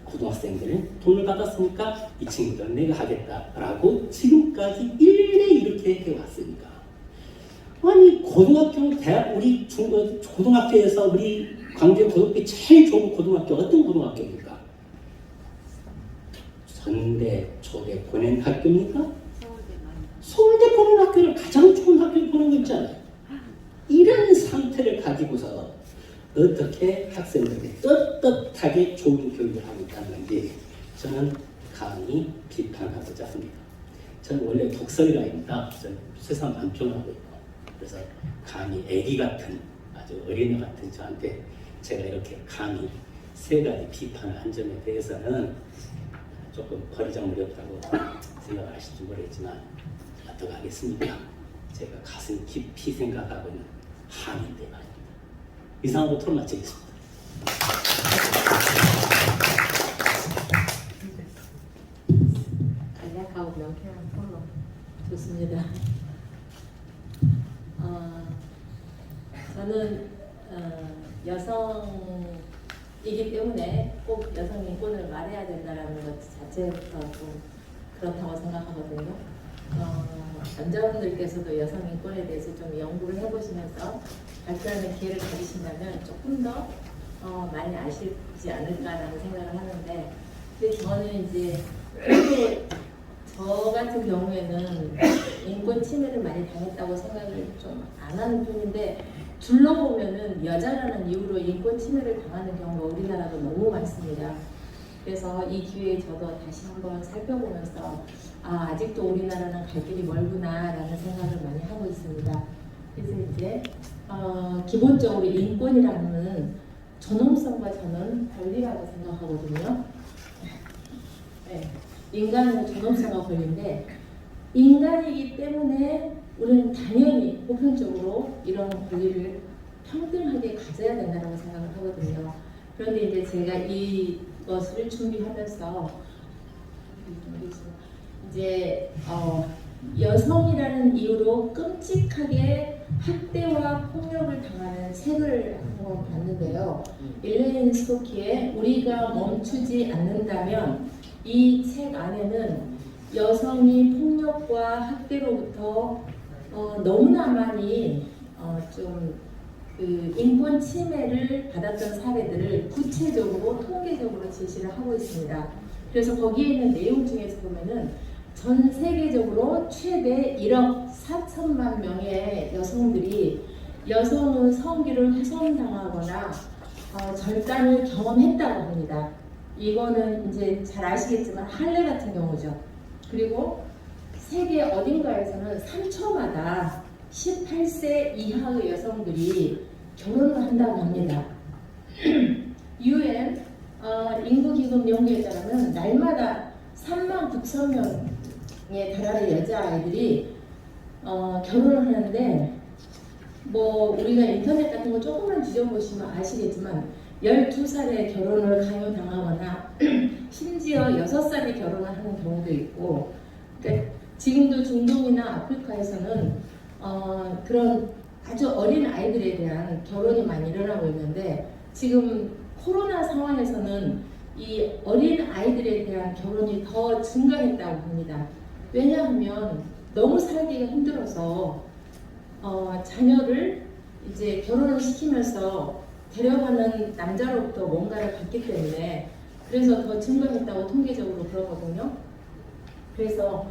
고등학생들 돈을 받았으니까 이 친구들은 내가 하겠다라고 지금까지 일례 이렇게 해왔으니까 아니 고등학교 대학 우리 고등학교에서 우리 광주의 고등학교 제일 좋은 고등학교 어떤 고등학교입니까? 전대 초대 보낸 학교입니까? 서울대 보낸 학교를 가장 좋은 학교를 보낸 거 있잖아요. 이런 상태를 가지고서 어떻게 학생들에게 떳떳하게 좋은 교육을 하고 있다는 건지 저는 강히 비판하고자 합니다. 저는 원래 독설가입니다. 저는 세상 반평하고 있고 그래서 강히 애기 같은 아주 어린애 같은 저한테 제가 이렇게 강히 세 가지 비판을 한 점에 대해서는 조금 버리장머리 없다고 생각하실지 모르겠지만 어떡하겠습니까? 제가 가슴 깊이 생각하고 있는 한인데 말입니다. 이상으로 토론 마치겠습니다. 간략하고 명쾌한 토론 좋습니다. 저는 여성이기 때문에 꼭 여성 인권을 말해야 된다는 것 자체부터 좀 그렇다고 생각하거든요. 원장님들께서도 여성 인권에 대해서 좀 연구를 해보시면서 발표하는 기회를 가지신다면 조금 더 많이 아시지 않을까라는 생각을 하는데, 근데 저는 이제 저 같은 경우에는 인권 침해를 많이 당했다고 생각을 좀 안 하는 편인데 둘러보면은 여자라는 이유로 인권 침해를 당하는 경우가 우리나라도 너무 많습니다. 그래서 이 기회에 저도 다시 한번 살펴보면서 아직도 우리나라는 갈 길이 멀구나라는 생각을 많이 하고 있습니다. 그래서 이제 기본적으로 인권이라는 존엄성과 저는 권리라고 생각하거든요. 네, 인간은 존엄성과 권리인데 인간이기 때문에 우리는 당연히 보편적으로 이런 권리를 평등하게 가져야 된다고 생각을 하거든요. 그런데 이제 제가 이것을 준비하면서 이제 여성이라는 이유로 끔찍하게 학대와 폭력을 당하는 책을 한번 봤는데요. 일레인 스토키의 우리가 멈추지 않는다면 이 책 안에는 여성이 폭력과 학대로부터 너무나 많이 그 인권 침해를 받았던 사례들을 구체적으로 통계적으로 제시를 하고 있습니다. 그래서 거기에 있는 내용 중에서 보면은 전 세계적으로 최대 1억 4천만 명의 여성들이 여성은 성기를 훼손당하거나 절단을 경험했다고 합니다. 이거는 이제 잘 아시겠지만 할례 같은 경우죠. 그리고 세계 어딘가에서는 3초마다 18세 이하의 여성들이 결혼을 한다고 합니다. UN 인구기금 연구에 따르면 날마다 39,000명 달하는 여자아이들이 결혼을 하는데 뭐 우리가 인터넷 같은 거 조금만 뒤져보시면 아시겠지만 12살에 결혼을 강요당하거나 심지어 6살에 결혼을 하는 경우도 있고, 그러니까 지금도 중동이나 아프리카에서는 그런 아주 어린 아이들에 대한 결혼이 많이 일어나고 있는데, 지금 코로나 상황에서는 이 어린 아이들에 대한 결혼이 더 증가했다고 합니다. 왜냐하면 너무 살기가 힘들어서 자녀를 이제 결혼을 시키면서 데려가는 남자로부터 뭔가를 받기 때문에 그래서 더 증가했다고 통계적으로 그러거든요. 그래서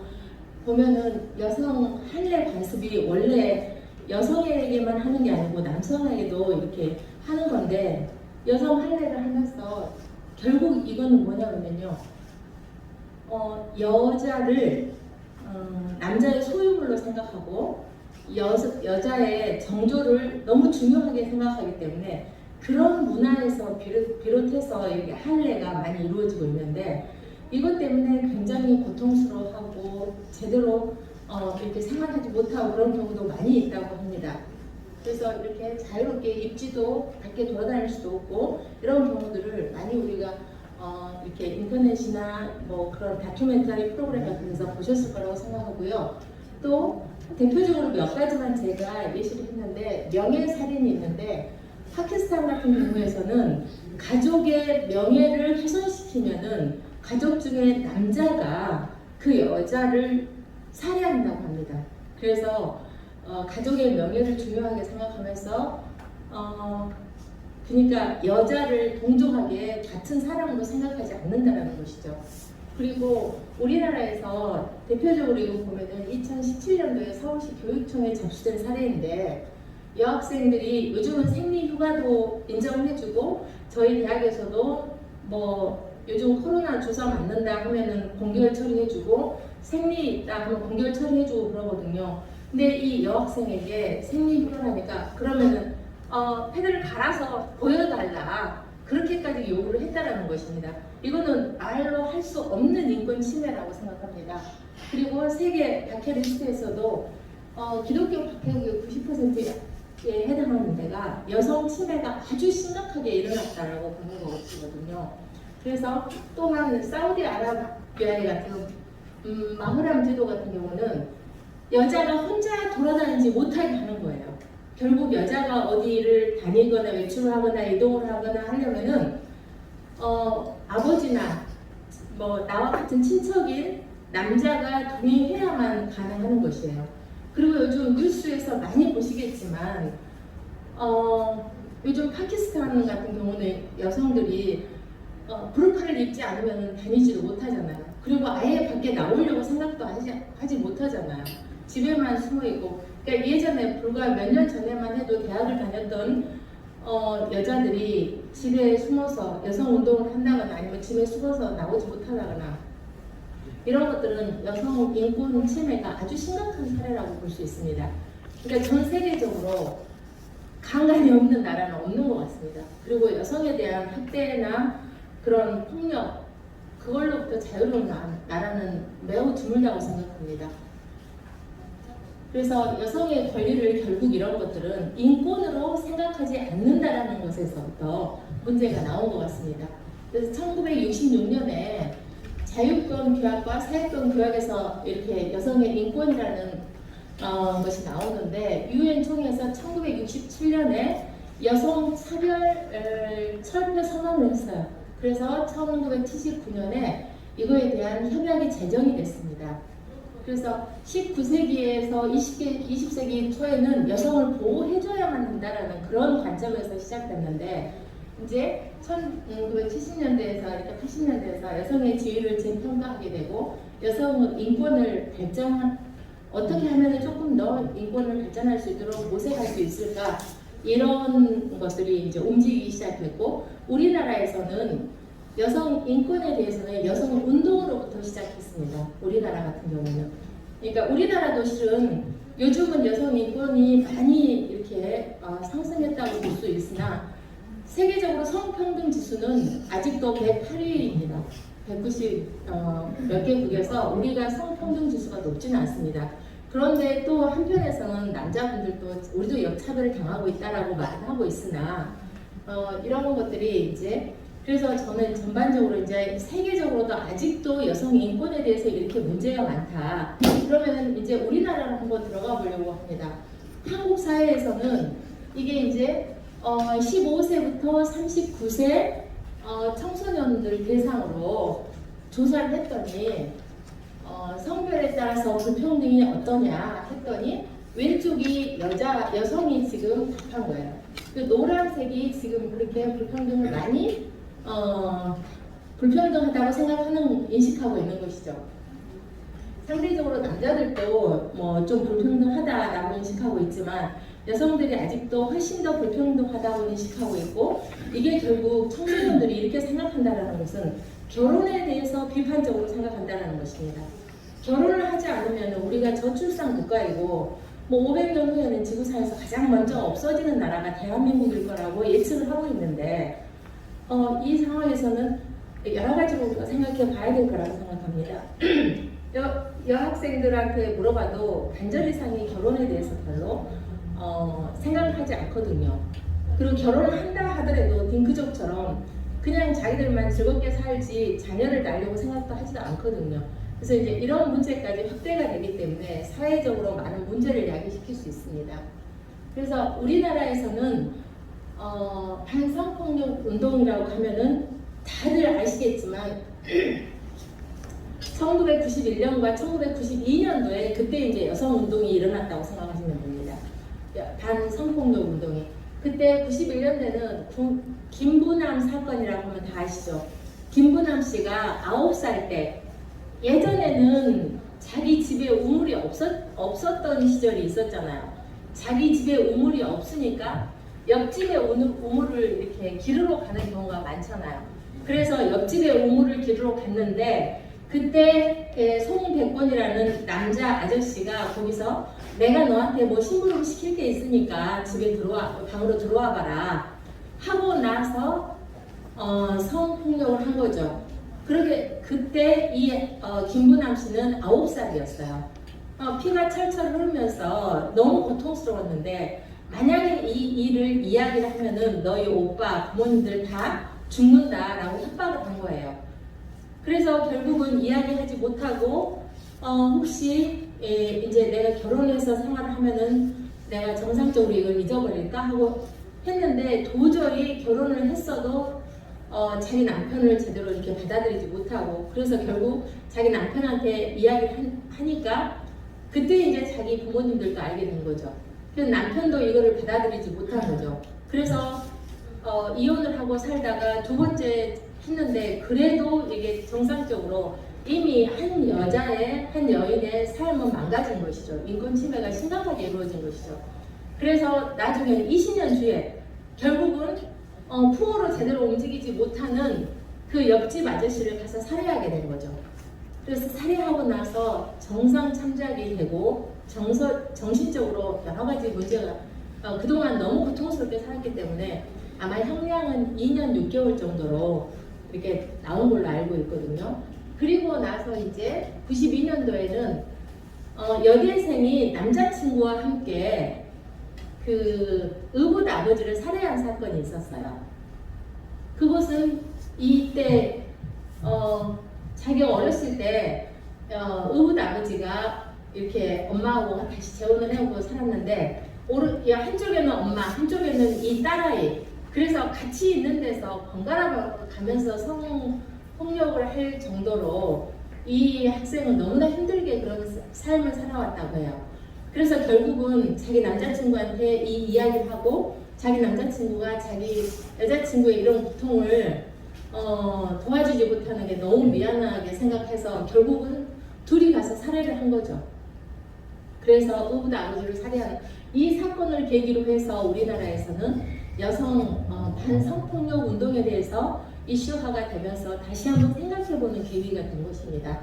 보면은 여성 할례 관습이 원래 여성에게만 하는 게 아니고 남성에게도 이렇게 하는 건데, 여성 할례를 하면서 결국 이거는 뭐냐면요, 여자를 남자의 소유물로 생각하고 여자의 정조를 너무 중요하게 생각하기 때문에 그런 문화에서 비롯해서 이렇게 할례가 많이 이루어지고 있는데, 이것 때문에 굉장히 고통스러워하고 제대로 이렇게 생활하지 못하고 그런 경우도 많이 있다고 합니다. 그래서 이렇게 자유롭게 입지도 밖에 돌아다닐 수도 없고 이런 경우들을 많이 우리가 이렇게 인터넷이나 뭐 그런 다큐멘터리 프로그램 같은 데서 보셨을 거라고 생각하고요. 또 대표적으로 몇 가지만 제가 예시를 했는데, 명예살인이 있는데 파키스탄 같은 경우에서는 가족의 명예를 훼손시키면은 가족 중에 남자가 그 여자를 살해한다고 합니다. 그래서 가족의 명예를 중요하게 생각하면서 그러니까 여자를 동등하게 같은 사람으로 생각하지 않는다는 것이죠. 그리고 우리나라에서 대표적으로 이거 보면은 2017년도에 서울시 교육청에 접수된 사례인데, 여학생들이 요즘은 생리휴가도 인정을 해주고 저희 대학에서도 뭐 요즘 코로나 주사 맞는다 하면은 공개월 처리해주고 생리 있다 하면 공개월 처리해주고 그러거든요. 근데 이 여학생에게 생리휴가라니까 그러면은 패드를 갈아서 보여달라, 그렇게까지 요구를 했다라는 것입니다. 이거는 말로 할 수 없는 인권 침해라고 생각합니다. 그리고 세계 박해 리스트에서도 기독교 박해의 90%에 해당하는 데가 여성 침해가 아주 심각하게 일어났다라고 보는 것이거든요. 그래서 또한 사우디아라비아 같은 마흐람 제도 같은 경우는 여자가 혼자 돌아다니지 못하게 하는 거예요. 결국 여자가 어디를 다니거나 외출을 하거나 이동을 하거나 하려면은 아버지나 뭐 나와 같은 친척인 남자가 동의해야만 가능한 것이에요. 그리고 요즘 뉴스에서 많이 보시겠지만 요즘 파키스탄 같은 경우는 여성들이 부르카를 입지 않으면 다니지를 못하잖아요. 그리고 아예 밖에 나오려고 생각도 하지 못하잖아요. 집에만 숨어있고. 그러니까 예전에 불과 몇 년 전에만 해도 대학을 다녔던 여자들이 집에 숨어서 여성 운동을 한다거나 아니면 집에 숨어서 나오지 못하거나 이런 것들은 여성 인권 침해가 아주 심각한 사례라고 볼 수 있습니다. 그러니까 전 세계적으로 강간이 없는 나라는 없는 것 같습니다. 그리고 여성에 대한 학대나 그런 폭력, 그걸로부터 자유로운 나라는 매우 드물다고 생각합니다. 그래서 여성의 권리를 결국 이런 것들은 인권으로 생각하지 않는다라는 것에서부터 문제가 나온 것 같습니다. 그래서 1966년에 자유권 규약과 사회권 규약에서 이렇게 여성의 인권이라는 것이 나오는데, 유엔 총회에서 1967년에 여성 차별 철폐 선언을 했어요. 그래서 1979년에 이거에 대한 협약이 제정이 됐습니다. 그래서 19세기에서 20세기 초에는 여성을 보호해줘야만 한다라는 그런 관점에서 시작됐는데, 이제 1970년대에서 이렇게 80년대에서 여성의 지위를 재평가하게 되고 여성 인권을 어떻게 하면 조금 더 인권을 발전할 수 있도록 모색할 수 있을까, 이런 것들이 이제 움직이기 시작했고, 우리나라에서는 여성 인권에 대해서는 여성 운동으로부터 시작했습니다. 우리나라 같은 경우는. 그러니까 우리나라도 실은 요즘은 여성 인권이 많이 이렇게 상승했다고 볼 수 있으나 세계적으로 성평등 지수는 아직도 108위입니다. 190 몇 개국에서 우리가 성평등 지수가 높지는 않습니다. 그런데 또 한편에서는 남자분들도 우리도 역차별을 당하고 있다라고 말하고 있으나 이런 것들이 이제 그래서 저는 전반적으로 이제 세계적으로도 아직도 여성 인권에 대해서 이렇게 문제가 많다. 그러면은 이제 우리나라로 한번 들어가 보려고 합니다. 한국 사회에서는 이게 이제 15세부터 39세 청소년들 대상으로 조사를 했더니 성별에 따라서 불평등이 어떠냐 했더니 왼쪽이 여성이 지금 답한 거예요. 그 노란색이 지금 그렇게 불평등을 많이 불평등하다고 인식하고 있는 것이죠. 상대적으로 남자들도 뭐 좀 불평등하다라고 인식하고 있지만 여성들이 아직도 훨씬 더 불평등하다고 인식하고 있고 이게 결국 청소년들이 이렇게 생각한다는 것은 결혼에 대해서 비판적으로 생각한다는 것입니다. 결혼을 하지 않으면 우리가 저출산 국가이고 뭐 500년 후에는 지구상에서 가장 먼저 없어지는 나라가 대한민국일 거라고 예측을 하고 있는데 이 상황에서는 여러 가지로 우리가 생각해 봐야 될 거라고 생각합니다. 여학생들한테 물어봐도 반절 이상이 결혼에 대해서 별로 생각을 하지 않거든요. 그리고 결혼을 한다 하더라도 딩크족처럼 그냥 자기들만 즐겁게 살지 자녀를 낳으려고 생각도 하지도 않거든요. 그래서 이제 이런 문제까지 확대가 되기 때문에 사회적으로 많은 문제를 야기시킬 수 있습니다. 그래서 우리나라에서는 반성폭력 운동이라고 하면은 다들 아시겠지만 1991년과 1992년도에 그때 이제 여성 운동이 일어났다고 생각하시면 됩니다. 반성폭력 운동이. 그때 91년대는 김부남 사건이라고 하면 다 아시죠? 김부남 씨가 9살 때 예전에는 자기 집에 우물이 없었던 시절이 있었잖아요. 자기 집에 우물이 없으니까 옆집에 우물을 이렇게 기르러 가는 경우가 많잖아요. 그래서 옆집에 우물을 기르러 갔는데 그때 송백권이라는 남자 아저씨가 거기서 내가 너한테 뭐 심부름 시킬 게 있으니까 집에 방으로 들어와 봐라 하고 나서 성폭력을 한 거죠. 그러게 그때 이 김부남 씨는 9살이었어요. 피가 철철 흐르면서 너무 고통스러웠는데 만약에 이 일을 이야기를 하면은 너희 오빠 부모님들 다 죽는다라고 협박을 한 거예요. 그래서 결국은 이야기하지 못하고 혹시 이제 내가 결혼해서 생활을 하면은 내가 정상적으로 이걸 잊어버릴까 하고 했는데 도저히 결혼을 했어도 자기 남편을 제대로 이렇게 받아들이지 못하고 그래서 결국 자기 남편한테 이야기를 하니까 그때 이제 자기 부모님들도 알게 된 거죠. 그래서 남편도 이거를 받아들이지 못한 거죠. 그래서 이혼을 하고 살다가 두 번째 했는데 그래도 이게 정상적으로 이미 한 여인의 삶은 망가진 것이죠. 인권 침해가 심각하게 이루어진 것이죠. 그래서 나중에는 20년 뒤에 결국은 부모로 제대로 움직이지 못하는 그 옆집 아저씨를 가서 살해하게 된 거죠. 그래서 살해하고 나서 정상 참작이 되고 정신적으로 여러 가지 문제가 그동안 너무 고통스럽게 살았기 때문에 아마 형량은 2년 6개월 정도로 이렇게 나온 걸로 알고 있거든요. 그리고 나서 이제 92년도에는 여대생이 남자친구와 함께 그 의붓 아버지를 살해한 사건이 있었어요. 그것은 이때 자기가 어렸을 때 의붓 아버지가 이렇게 엄마하고 다시 재혼을 해오고 살았는데 한쪽에는 엄마, 한쪽에는 이 딸아이. 그래서 같이 있는 데서 번갈아 가면서 성폭력을 할 정도로 이 학생은 너무나 힘들게 그런 삶을 살아왔다고 해요. 그래서 결국은 자기 남자친구한테 이 이야기를 하고 자기 남자친구가 자기 여자친구의 이런 고통을 도와주지 못하는 게 너무 미안하게 생각해서 결국은 둘이 가서 살해를 한 거죠. 그래서 의붓 아버지를 살해하는 이 사건을 계기로 해서 우리나라에서는 여성 반성폭력 운동에 대해서 이슈화가 되면서 다시 한번 생각해보는 계기가 된 것입니다.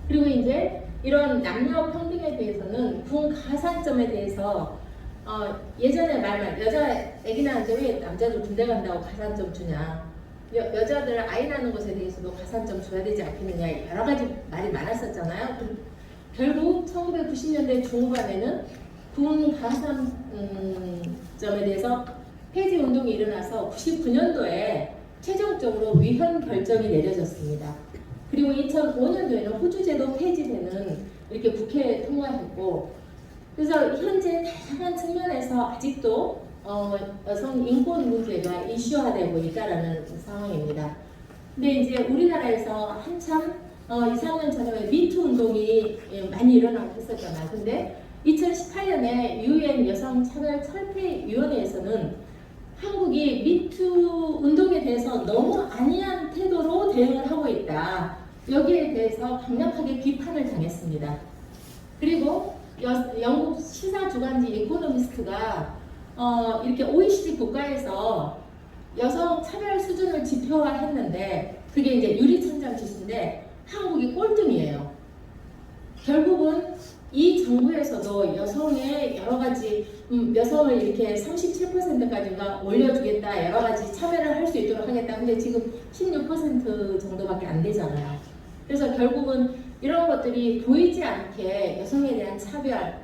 그리고 이제 이런 남녀 평등에 대해서는 군 가산점에 대해서 예전에 여자 애기 낳는데 왜 남자도 군대 간다고 가산점 주냐. 여자들 아이 낳는 것에 대해서도 가산점 줘야 되지 않겠느냐 여러 가지 말이 많았었잖아요. 결국 1990년대 중후반에는 군 가산점에 대해서 폐지 운동이 일어나서 99년도에 최종적으로 위헌 결정이 내려졌습니다. 그리고 2005년도에는 호주제도 폐지되는 이렇게 국회에 통과했고, 그래서 현재 다양한 측면에서 아직도 여성 인권 문제가 이슈화되고 있다는 상황입니다. 근데 이제 우리나라에서 한참 2, 3년 전에 미투 운동이 많이 일어나고 했었잖아요. 근데 2018년에 UN 여성차별철폐위원회에서는 한국이 미투 운동에 대해서 너무 안이한 태도로 대응을 하고 있다. 여기에 대해서 강력하게 비판을 당했습니다. 그리고 영국 시사주간지 이코노미스트가 이렇게 OECD 국가에서 여성 차별 수준을 지표화했는데 그게 이제 유리천장 지수인데 한국이 꼴등이에요. 결국은 이 정부에서도 여성의 여러 가지 여성을 이렇게 37%까지가 올려주겠다, 여러 가지 참여를 할 수 있도록 하겠다. 근데 지금 16% 정도밖에 안 되잖아요. 그래서 결국은 이런 것들이 보이지 않게 여성에 대한 차별,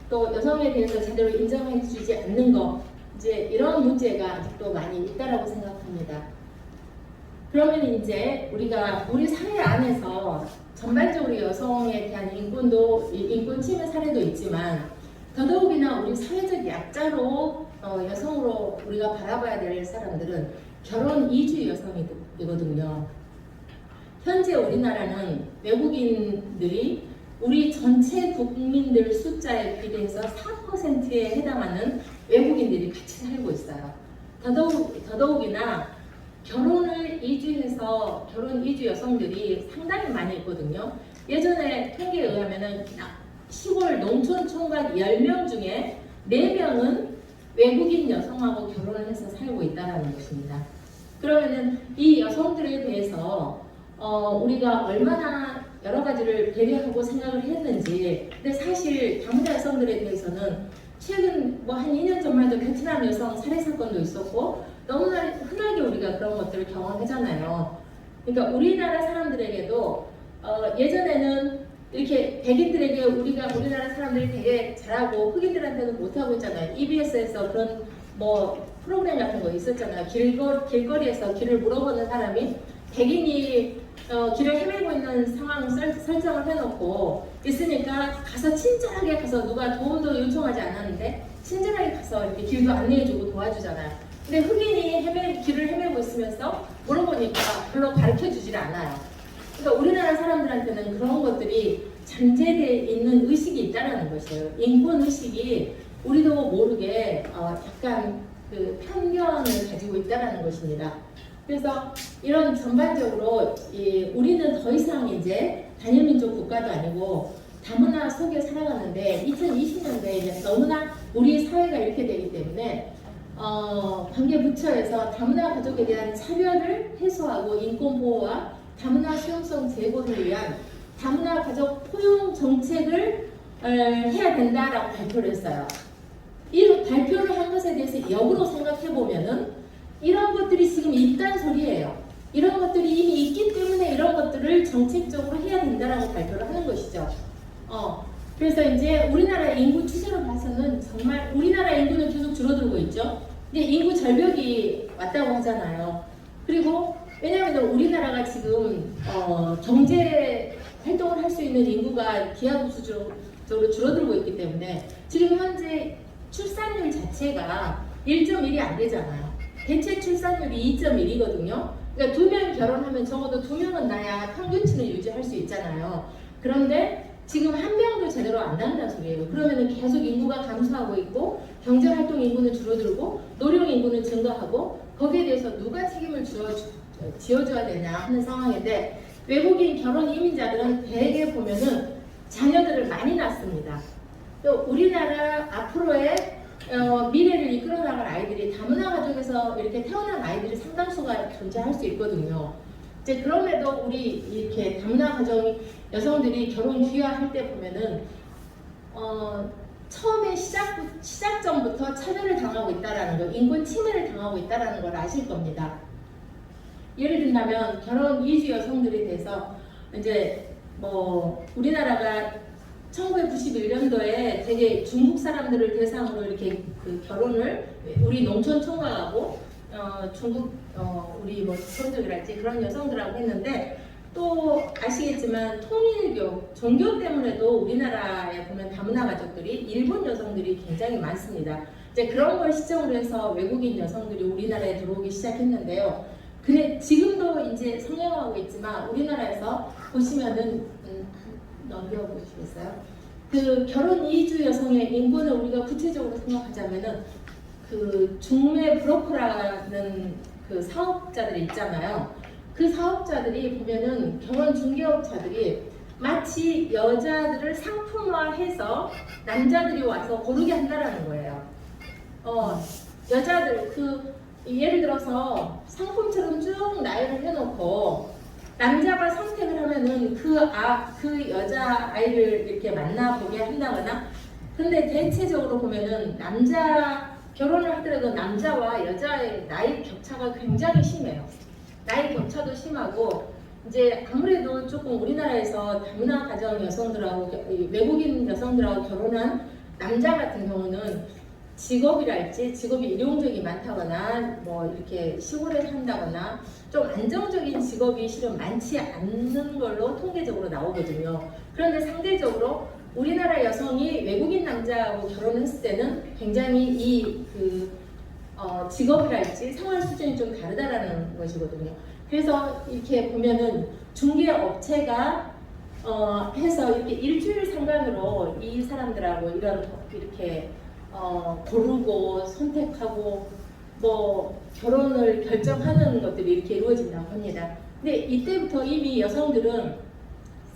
또 여성에 대해서 제대로 인정해주지 않는 거, 이제 이런 문제가 아직도 많이 있다라고 생각합니다. 그러면 이제 우리가 우리 사회 안에서 전반적으로 여성에 대한 인권 침해 사례도 있지만 더더욱이나 우리 사회적 약자로 여성으로 우리가 바라봐야 될 사람들은 결혼 이주 여성이거든요. 현재 우리나라는 외국인들이 우리 전체 국민들 숫자에 비례해서 4%에 해당하는 외국인들이 같이 살고 있어요. 더더욱이나 결혼을 이주해서 결혼 이주 여성들이 상당히 많이 있거든요. 예전에 통계에 의하면은 시골 농촌 총각 10명 중에 4명은 외국인 여성하고 결혼을 해서 살고 있다는 것입니다. 그러면은 이 여성들에 대해서 우리가 얼마나 여러 가지를 배려하고 생각을 했는지. 근데 사실 다문화 여성들에 대해서는 최근 뭐 한 2년 전만 해도 베트남 여성 살해 사건도 있었고 너무나 흔하게 우리가 그런 것들을 경험하잖아요. 그러니까 우리나라 사람들에게도 예전에는 이렇게 백인들에게 우리나라 사람들이 되게 잘하고 흑인들한테는 못하고 있잖아요. EBS에서 그런 뭐 프로그램 같은 거 있었잖아요. 길거리에서 길을 물어보는 사람이 백인이 길을 헤매고 있는 상황을 설정을 해놓고 있으니까 가서 친절하게 가서 누가 도움도 요청하지 않았는데 친절하게 가서 이렇게 길도 안내해주고 도와주잖아요. 근데 흑인이 길을 헤매고 있으면서 물어보니까 별로 가르쳐주질 않아요. 그러니까 우리나라 사람들한테는 그런 것들이 잠재되어 있는 의식이 있다는 것이에요. 인권 의식이 우리도 모르게 약간 그 편견을 가지고 있다는 것입니다. 그래서 이런 전반적으로 우리는 더 이상 이제 단일민족 국가도 아니고 다문화 속에 살아가는데 2020년대에 이제 너무나 우리 사회가 이렇게 되기 때문에 관계부처에서 다문화 가족에 대한 차별을 해소하고 인권보호와 다문화 수용성 제고를 위한 다문화 가족 포용 정책을 해야 된다라고 발표를 했어요. 이 발표를 한 것에 대해서 역으로 생각해 보면은 이런 것들이 지금 있다는 소리예요. 이런 것들이 이미 있기 때문에 이런 것들을 정책적으로 해야 된다라고 발표를 하는 것이죠. 그래서 이제 우리나라 인구 추세로 봐서는 정말 우리나라 인구는 계속 줄어들고 있죠. 근데 인구 절벽이 왔다고 하잖아요. 그리고 왜냐하면 우리나라가 지금 경제 활동을 할 수 있는 인구가 기하급수적으로 줄어들고 있기 때문에 지금 현재 출산율 자체가 1.1이 안 되잖아요. 대체 출산율이 2.1이거든요. 그러니까 2명 결혼하면 적어도 2명은 낳아야 평균치는 유지할 수 있잖아요. 그런데 지금 1명도 제대로 안 낳는다는 소리예요. 그러면 계속 인구가 감소하고 있고 경제활동 인구는 줄어들고 노령 인구는 증가하고 거기에 대해서 누가 책임을 지어줘야 되냐 하는 상황인데 외국인 결혼 이민자들은 대개 보면은 자녀들을 많이 낳습니다. 또 우리나라 앞으로의 미래를 이끌어나갈 아이들이 다문화 가족에서 이렇게 태어난 아이들이 상당수가 존재할 수 있거든요. 이제 그럼에도 우리 이렇게 다문화 가정 여성들이 결혼 귀화할 때 보면은 처음에 시작점부터 차별을 당하고 있다라는 거, 인권 침해를 당하고 있다라는 걸 아실 겁니다. 예를 든다면 결혼 이주 여성들에 대해서 이제 뭐 우리나라가 1991년도에 되게 중국 사람들을 대상으로 이렇게 그 결혼을 우리 농촌 총각하고 중국 우리 뭐 조선족이랄지 그런 여성들하고 했는데 또 아시겠지만 통일교 종교 때문에도 우리나라에 보면 다문화 가족들이 일본 여성들이 굉장히 많습니다. 이제 그런 걸 시점으로 해서 외국인 여성들이 우리나라에 들어오기 시작했는데요. 근데 지금도 이제 성행하고 있지만 우리나라에서 보시면은 넘겨보시겠어요? 그 결혼 이주 여성의 인권을 우리가 구체적으로 생각하자면은 그 중매 브로커라는 그 사업자들이 있잖아요. 그 사업자들이 보면은 결혼 중개업자들이 마치 여자들을 상품화해서 남자들이 와서 고르게 한다라는 거예요. 여자들 예를 들어서 상품처럼 쭉 나열을 해놓고 남자가 선택을 하면은 그 여자 아이를 이렇게 만나보게 한다거나. 근데 대체적으로 보면은 결혼을 하더라도 남자와 여자의 나이 격차가 굉장히 심해요. 나이 격차도 심하고 이제 아무래도 조금 우리나라에서 다문화 가정 여성들하고 외국인 여성들하고 결혼한 남자 같은 경우는 직업이 일용직이 많다거나 뭐 이렇게 시골에 산다거나 좀 안정적인 직업이 실은 많지 않는 걸로 통계적으로 나오거든요. 그런데 상대적으로 우리나라 여성이 외국인 남자하고 결혼했을 때는 굉장히 직업이랄지 생활 수준이 좀 다르다라는 것이거든요. 그래서 이렇게 보면은 중개업체가 해서 이렇게 일주일 상관으로 이 사람들하고 이렇게 고르고 선택하고 뭐 결혼을 결정하는 것들이 이렇게 이루어진다고 합니다. 근데 이때부터 이미 여성들은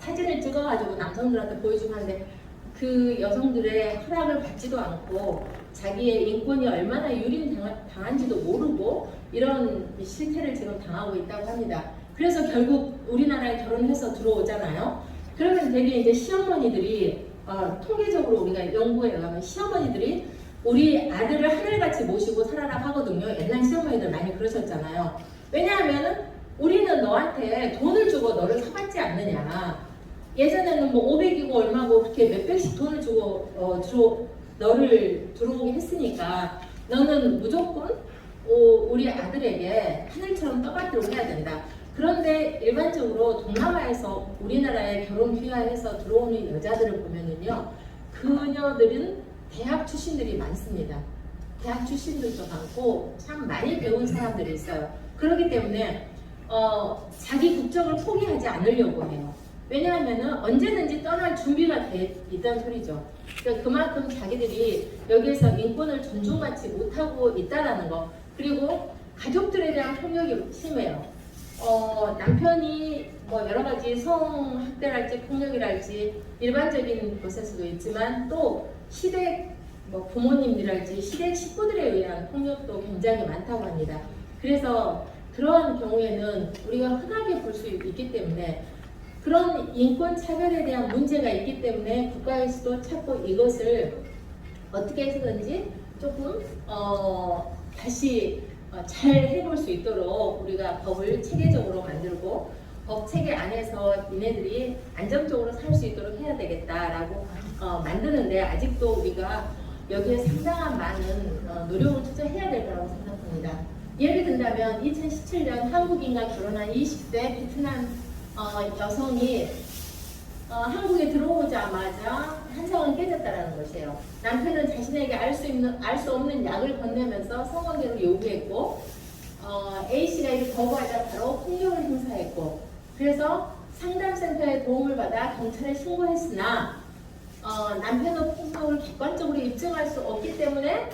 사진을 찍어가지고 남성들한테 보여주고 하는데 그 여성들의 허락을 받지도 않고 자기의 인권이 얼마나 유린당한지도 모르고 이런 실태를 지금 당하고 있다고 합니다. 그래서 결국 우리나라에 결혼해서 들어오잖아요. 그러면 되게 이제 시어머니들이 통계적으로 우리가 연구에 의하면 시어머니들이 우리 아들을 하늘같이 모시고 살아라 하거든요. 옛날 시어머니들 많이 그러셨잖아요. 왜냐하면 우리는 너한테 돈을 주고 너를 사받지 않느냐. 예전에는 뭐 500이고 얼마고 그렇게 몇백씩 돈을 주고 너를 들어오게 했으니까 너는 무조건 우리 아들에게 하늘처럼 떠받들고 해야 된다. 그런데 일반적으로 동남아에서 우리나라에 결혼 귀화해서 들어오는 여자들을 보면은요, 그녀들은 대학 출신들이 많습니다. 대학 출신들도 많고 참 많이 배운 사람들이 있어요. 그렇기 때문에 자기 국적을 포기하지 않으려고 해요. 왜냐하면은 언제든지 떠날 준비가 돼 있다는 소리죠. 그러니까 그만큼 자기들이 여기에서 인권을 존중받지 못하고 있다라는 거. 그리고 가족들에 대한 폭력이 심해요. 남편이 뭐 여러 가지 성학대랄지 폭력이랄지 일반적인 것에서도 있지만 또 시댁 뭐 부모님이랄지 시댁 식구들에 의한 폭력도 굉장히 많다고 합니다. 그래서 그러한 경우에는 우리가 흔하게 볼 수 있기 때문에 그런 인권 차별에 대한 문제가 있기 때문에 국가에서도 자꾸 이것을 어떻게 해서든지 조금 다시 잘 해볼 수 있도록 우리가 법을 체계적으로 만들고 법 체계 안에서 이네들이 안정적으로 살 수 있도록 해야 되겠다라고 만드는데 아직도 우리가 여기에 상당한 많은 노력을 투자해야 될 거라고 생각합니다. 예를 든다면 2017년 한국인과 결혼한 20대 베트남 여성이 한국에 들어오자마자 한성은 깨졌다라는 것이에요. 남편은 자신에게 알 수 없는 약을 건네면서 성관계를 요구했고 A씨가 이를 거부하자 바로 폭력을 행사했고 그래서 상담센터에 도움을 받아 경찰에 신고했으나 남편의 폭력을 객관적으로 입증할 수 없기 때문에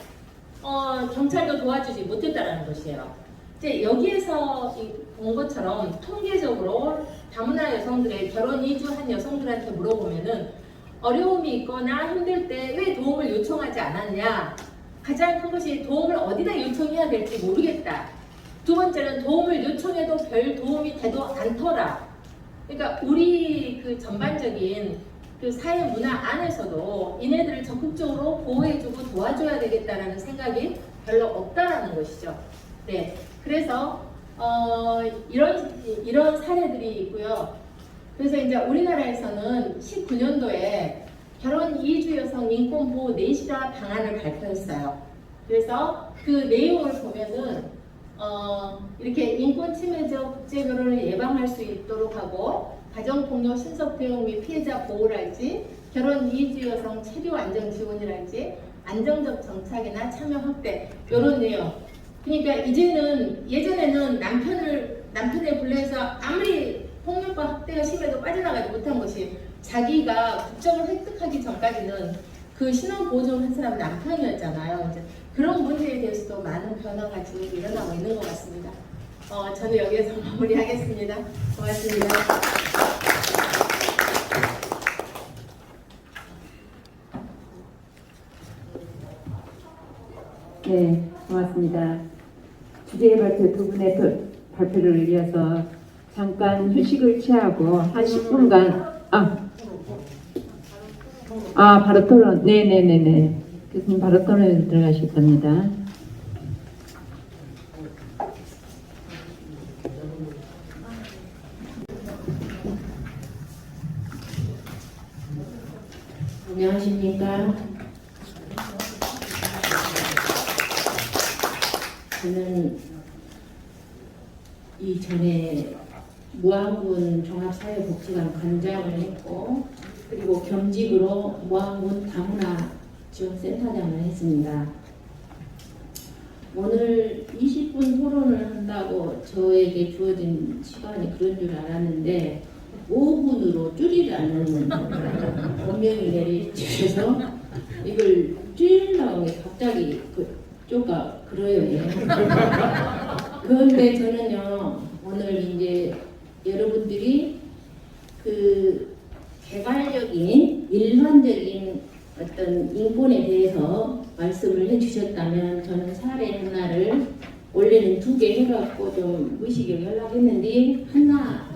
경찰도 도와주지 못했다라는 것이에요. 이제 여기에서 본 것처럼 통계적으로 다문화 여성들의 결혼 이주한 여성들한테 물어보면은 어려움이 있거나 힘들 때 왜 도움을 요청하지 않았냐. 가장 큰 것이 도움을 어디다 요청해야 될지 모르겠다. 두 번째는 도움을 요청해도 별 도움이 되도 않더라. 그러니까 우리 그 전반적인 그 사회 문화 안에서도 이네들을 적극적으로 보호해주고 도와줘야 되겠다라는 생각이 별로 없다라는 것이죠. 네, 그래서 이런 사례들이 있고요. 그래서 이제 우리나라에서는 19년도에 결혼 이주 여성 인권 보호 내실화 방안을 발표했어요. 그래서 그 내용을 보면은 이렇게 인권 침해적 국제 결혼을 예방할 수 있도록 하고 가정폭력 신속 대응 및 피해자 보호랄지 결혼 이주 여성 체류 안정 지원이랄지 안정적 정착이나 참여 확대 이런 내용. 그러니까 이제는 예전에는 남편에 불러서 아무리 폭력과 학대가 심해도 빠져나가지 못한 것이 자기가 국적을 획득하기 전까지는 그 신원보증을 한 사람은 남편이었잖아요. 이제 그런 문제에 대해서도 많은 변화가 지금 일어나고 있는 것 같습니다. 저는 여기에서 마무리하겠습니다. 고맙습니다. 네, 고맙습니다. 주제 발표 두 분의 발표를 이어서 잠깐 휴식을 취하고 한 10분간 바로 토론. 네네네네. 교수님 바로 토론에 들어가실 겁니다. 안녕하십니까. 저는 이전에 무안군 종합사회복지관 관장을 했고 그리고 겸직으로 무안군 다문화 지원센터장을 했습니다. 오늘 20분 토론을 한다고 저에게 주어진 시간이 그런 줄 알았는데 5분으로 줄이라는 법명이 내려주셔서 이걸 줄이려고 갑자기 쪼가 그래요. 그런데 저는요 오늘 이제 여러분들이 그 개괄적인 일반적인 어떤 인권에 대해서 말씀을 해주셨다면 저는 사례 하나를 원래는 2개 해갖고 좀 무의식에 연락했는데 하나만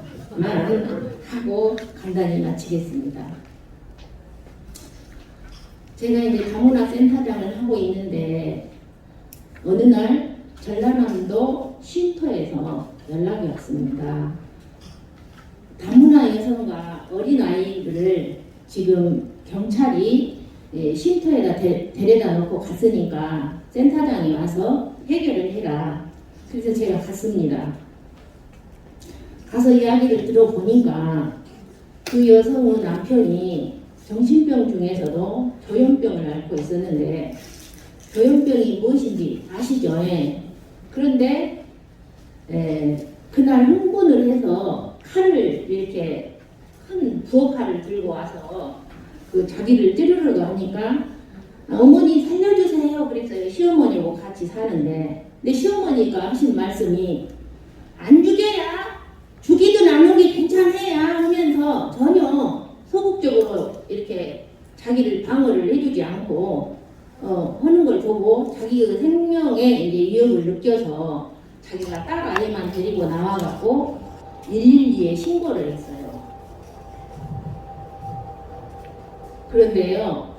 하고 간단히 마치겠습니다. 제가 이제 다문화 센터장을 하고 있는데 어느 날 전라남도 쉼터에서 연락이 왔습니다. 다문화 여성과 어린아이들을 지금 경찰이 쉼터에다 데려다 놓고 갔으니까 센터장이 와서 해결을 해라. 그래서 제가 갔습니다. 가서 이야기를 들어보니까 그 여성의 남편이 정신병 중에서도 조현병을 앓고 있었는데 조현병이 무엇인지 아시죠? 그런데 그날 흥분을 해서 칼을 이렇게 큰 부엌칼을 들고 와서 그 자기를 찌르려고 하니까 어머니 살려주세요 그랬어요. 시어머니하고 같이 사는데 근데 시어머니가 하신 말씀이 안 죽여야 죽이든 안 죽이 괜찮아야 하면서 전혀 소극적으로 이렇게 자기를 방어를 해주지 않고 하는 걸 보고 자기의 생명에 이제 위협을 느껴서 자기가 딸 아이만 데리고 나와갖고 112에 신고를 했어요. 그런데요,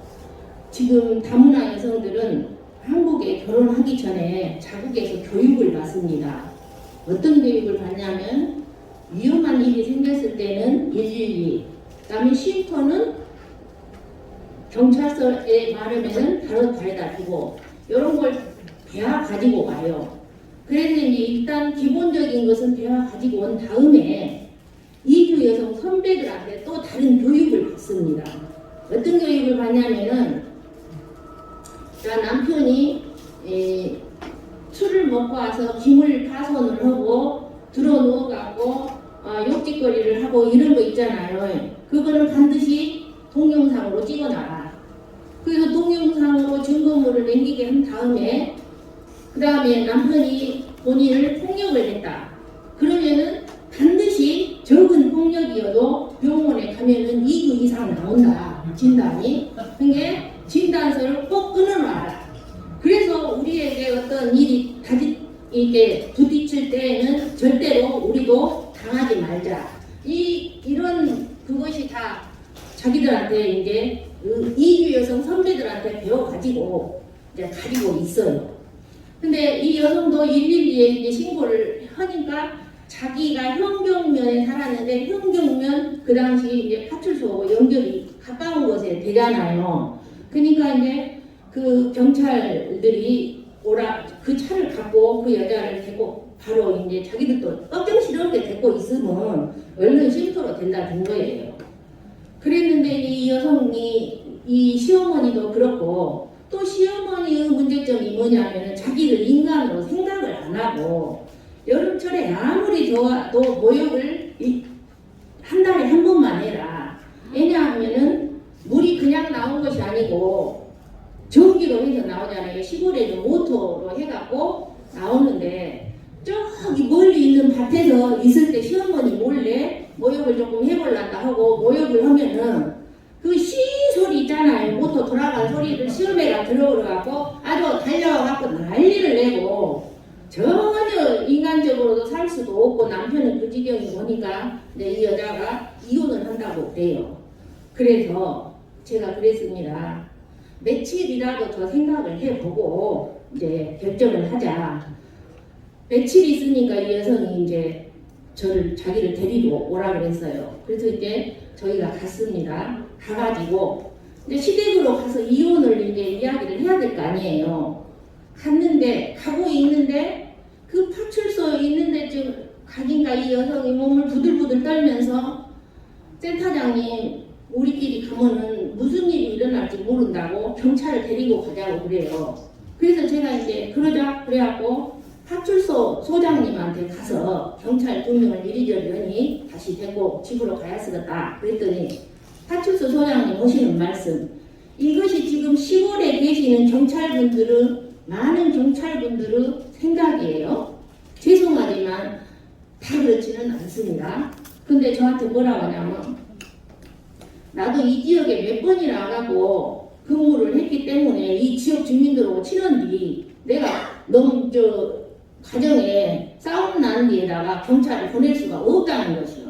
지금 다문화 여성들은 한국에 결혼하기 전에 자국에서 교육을 받습니다. 어떤 교육을 받냐면 위험한 일이 생겼을 때는 112, 그 다음에 쉼터는 경찰서에 말하면은 바로 데려다 주고 이런 걸 배워 가지고 가요. 그래서 이제 일단 기본적인 것은 배워 가지고 온 다음에 이주 여성 선배들한테 또 다른 교육을 받습니다. 어떤 교육을 받냐면은 자 남편이 술을 먹고 와서 기물 파손을 하고 들어 누워갖고 욕짓거리를 하고 이런 거 있잖아요. 그거는 반드시 동영상으로 찍어놔라. 그래서 동영상으로 증거물을 남기게 한 다음에 그 다음에 남편이 본인을 폭력을 했다. 그러면은 반드시 적은 폭력이어도 병원에 가면은 2주 이상 나온다. 진단이. 그게 진단서를 꼭 끊어놔라. 그래서 우리에게 어떤 일이 이렇게 부딪힐 때에는 절대로 우리도 당하지 말자. 이런 그것이 다 자기들한테 이제 이주 여성 선배들한테 배워가지고 이제 가지고 있어요. 근데 이 여성도 112에 이제 신고를 하니까 자기가 현경면에 살았는데 현경면 그 당시 이제 파출소하고 연결이 가까운 곳에 되잖아요. 그러니까 이제 그 경찰들이 그 차를 갖고 그 여자를 데리고 바로 이제 자기들도 걱정스럽게 데리고 있으면 얼른 쉼터로 된다는 거예요. 그랬는데 이 여성이 이 시어머니도 그렇고 또 시어머니의 문제점이 뭐냐면 자기를 인간으로 생각을 안 하고 여름철에 아무리 더워도 모욕을 한 달에 한 번만 해라. 왜냐하면은 물이 그냥 나온 것이 아니고 전기로 해서 나오잖아요. 시골에도 모터로 해갖고 나오는데 저기 멀리 있는 밭에서 있을 때 시어머니 몰래 모욕을 조금 해볼란다 하고 모욕을 하면은 그 시 소리 있잖아요. 모터 돌아간 소리를 시어머니가 들어오려갖고 아주 달려갖고 난리를 내고 전혀 인간적으로도 살 수도 없고 남편은 그 지경이 보니까 이제 이 여자가 이혼을 한다고 그래요. 그래서 제가 그랬습니다. 며칠이라도 더 생각을 해보고 이제 결정을 하자. 며칠 있으니까 이 여성이 이제 자기를 데리러 오라 그랬어요. 그래서 이제 저희가 갔습니다. 가가지고 이제 시댁으로 가서 이혼을 이제 이야기를 해야 될 거 아니에요. 가고 있는데 그 파출소에 있는데 지금 가긴가 이 여성이 몸을 부들부들 떨면서 센터장님 우리끼리 가면은 무슨 일이 일어날지 모른다고 경찰을 데리고 가자고 그래요. 그래서 제가 이제 그러자 그래갖고 파출소 소장님한테 가서 경찰 2명을 이리저리 다시 데리고 집으로 가야 쓰겠다 그랬더니 파출소 소장님 오시는 말씀, 이것이 지금 시골에 계시는 경찰분들은 많은 경찰분들의 생각이에요. 죄송하지만 다 그렇지는 않습니다. 근데 저한테 뭐라고 하냐면 나도 이 지역에 몇 번이나 가고 근무를 했기 때문에 이 지역 주민들하고 친한뒤 내가 너무 가정에 싸움 나는 뒤에다가 경찰을 보낼 수가 없다는 것이요.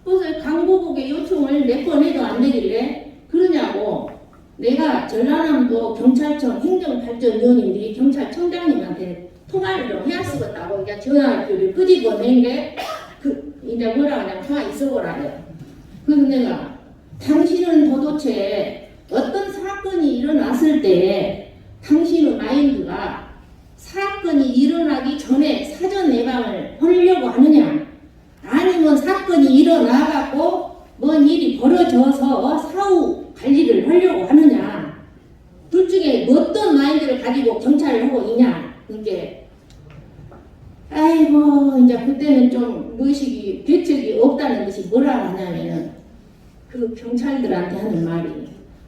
그래서 강보국에 요청을 몇 번 해도 안 되길래 그러냐고 내가 전라남도 경찰청 행정발전위원님들이 경찰청장님한테 통화를 좀 해야 쓰겠다고 이제 전화를 끄집어낸 게 이제 뭐라 하냐면 가만히 있어보라요. 그래서 내가 당신은 도대체 어떤 사건이 일어났을 때 당신의 마인드가 사건이 일어나기 전에 사전 예방을 하려고 하느냐 아니면 사건이 일어나갖고 뭔 일이 벌어져서 사후 관리를 하려고 하느냐 둘 중에 어떤 마인드를 가지고 경찰을 하고 있냐. 그게 아이고 이제 그때는 좀 의식이 대책이 없다는 것이 뭐라고 하냐면은 그 경찰들한테 하는 말이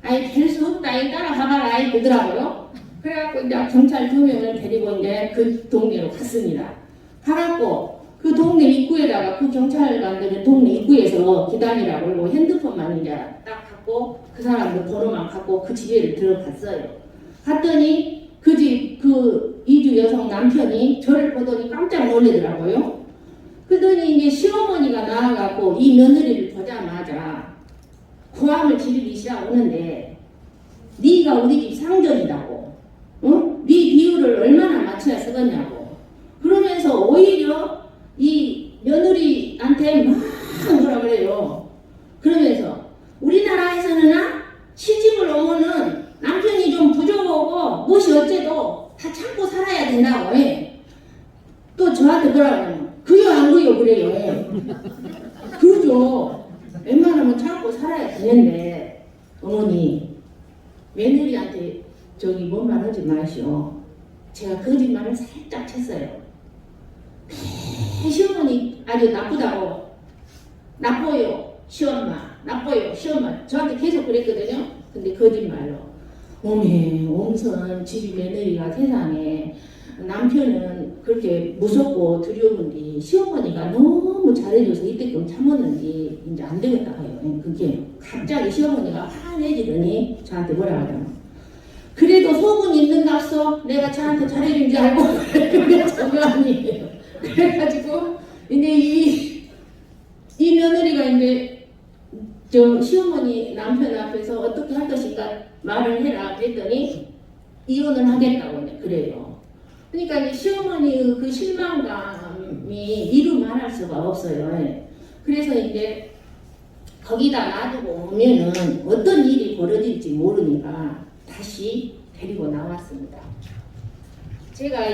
아이 될 수 없다 이 따라가봐라 이 그러더라고요. 그래갖고 이제 경찰 2명을 데리고 이제 그 동네로 갔습니다. 가갖고 그 동네 입구에다가 그 경찰관들이 동네 입구에서 기다리라고 그러고 핸드폰만 이제 딱 갖고 그 사람들 번호만 갖고 그 집에 들어갔어요. 갔더니 그 집 그 이주 여성 남편이 저를 보더니 깜짝 놀라더라고요. 그러더니 이제 시어머니가 나와갖고 이 며느리를 보자마자 고함을 지르기 시작하는데 네가 우리 집 상전이라고 응? 네 비율을 얼마나 맞춰야 쓰겠냐고 그러면서 오히려 이 며느리한테 막 뭐라 그래요. 그러면서 우리나라에서는 시집을 오면은 남편이 좀 부족하고 무엇이 어째도 다 참고 살아야 된다고 해. 또 저한테 뭐라 그러냐면 그요 안 그요 그래요. 그러죠. 웬만하면 참고 살아야 되는데 어머니 며느리한테 저기 뭔 말 하지 마시오. 제가 거짓말을 살짝 쳤어요. 시어머니 아주 나쁘다고 나빠요 시엄마 나빠요 시엄마 저한테 계속 그랬거든요. 근데 거짓말로 어메 옹선 집이 며느리가 세상에 남편은 그렇게 무섭고 두려운데 시어머니가 너무 잘해줘서 이때끔 참았는지 이제 안 되겠다 해요. 그게 갑자기 시어머니가 화내지더니 저한테 뭐라 하냐면 그래도 속은 있는갑소 내가 저한테 잘해준 줄 알고 그게 전혀 아니에요. 그래가지고 이제 이 며느리가 이제 저 시어머니 남편 앞에서 어떻게 할 것인가 말을 해라 그랬더니 이혼을 하겠다고 이제 그래요. 그러니까 이제 시어머니 그 실망감 사람이 이루 말할 수가 없어요. 그래서 이제 거기다 놔두고 오면은 어떤 일이 벌어질지 모르니까 다시 데리고 나왔습니다. 제가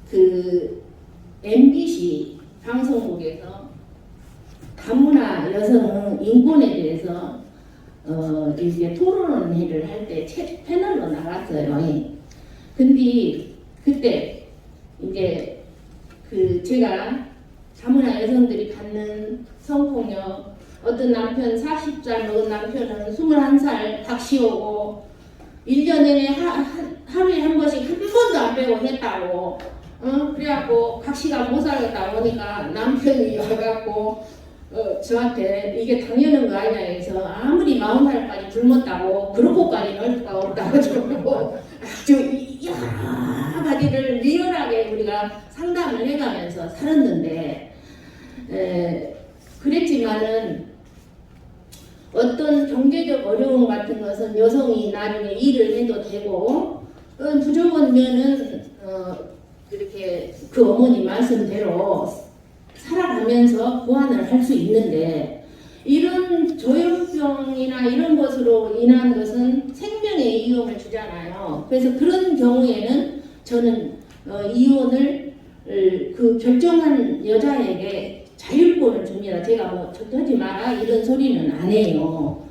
그 MBC 방송국에서 다문화 여성 인권에 대해서 이제 토론회를 할 때 패널로 나갔어요. 근데 그때 이제 그 제가 다문화 여성들이 받는 성폭력, 어떤 남편 40살 먹은 남편은 21살 각시오고 1년 내내 하루에 한 번씩 한 번도 안 빼고 했다고. 그래갖고 각시가 못 살겠다고 하니까 남편이 와갖고 저한테 이게 당연한 거 아니냐 해서 아무리 40살까지 굶었다고 그렇게까지 넣을 수가 없다고 저러고 아주 여러 가지를 리얼하게 우리가 상담을 해가면서 살았는데 그랬지만은 어떤 경제적 어려움 같은 것은 여성이 나중에 일을 해도 되고 부족한 면은 이렇게 그 어머니 말씀대로 살아가면서 보완을 할 수 있는데 이런 조현병이나 이런 것으로 인한 것은 생명의 위험을 주잖아요. 그래서 그런 경우에는 저는 이혼을 그 결정한 여자에게 자율권을 줍니다. 제가 뭐 하지 마라 이런 소리는 안 해요.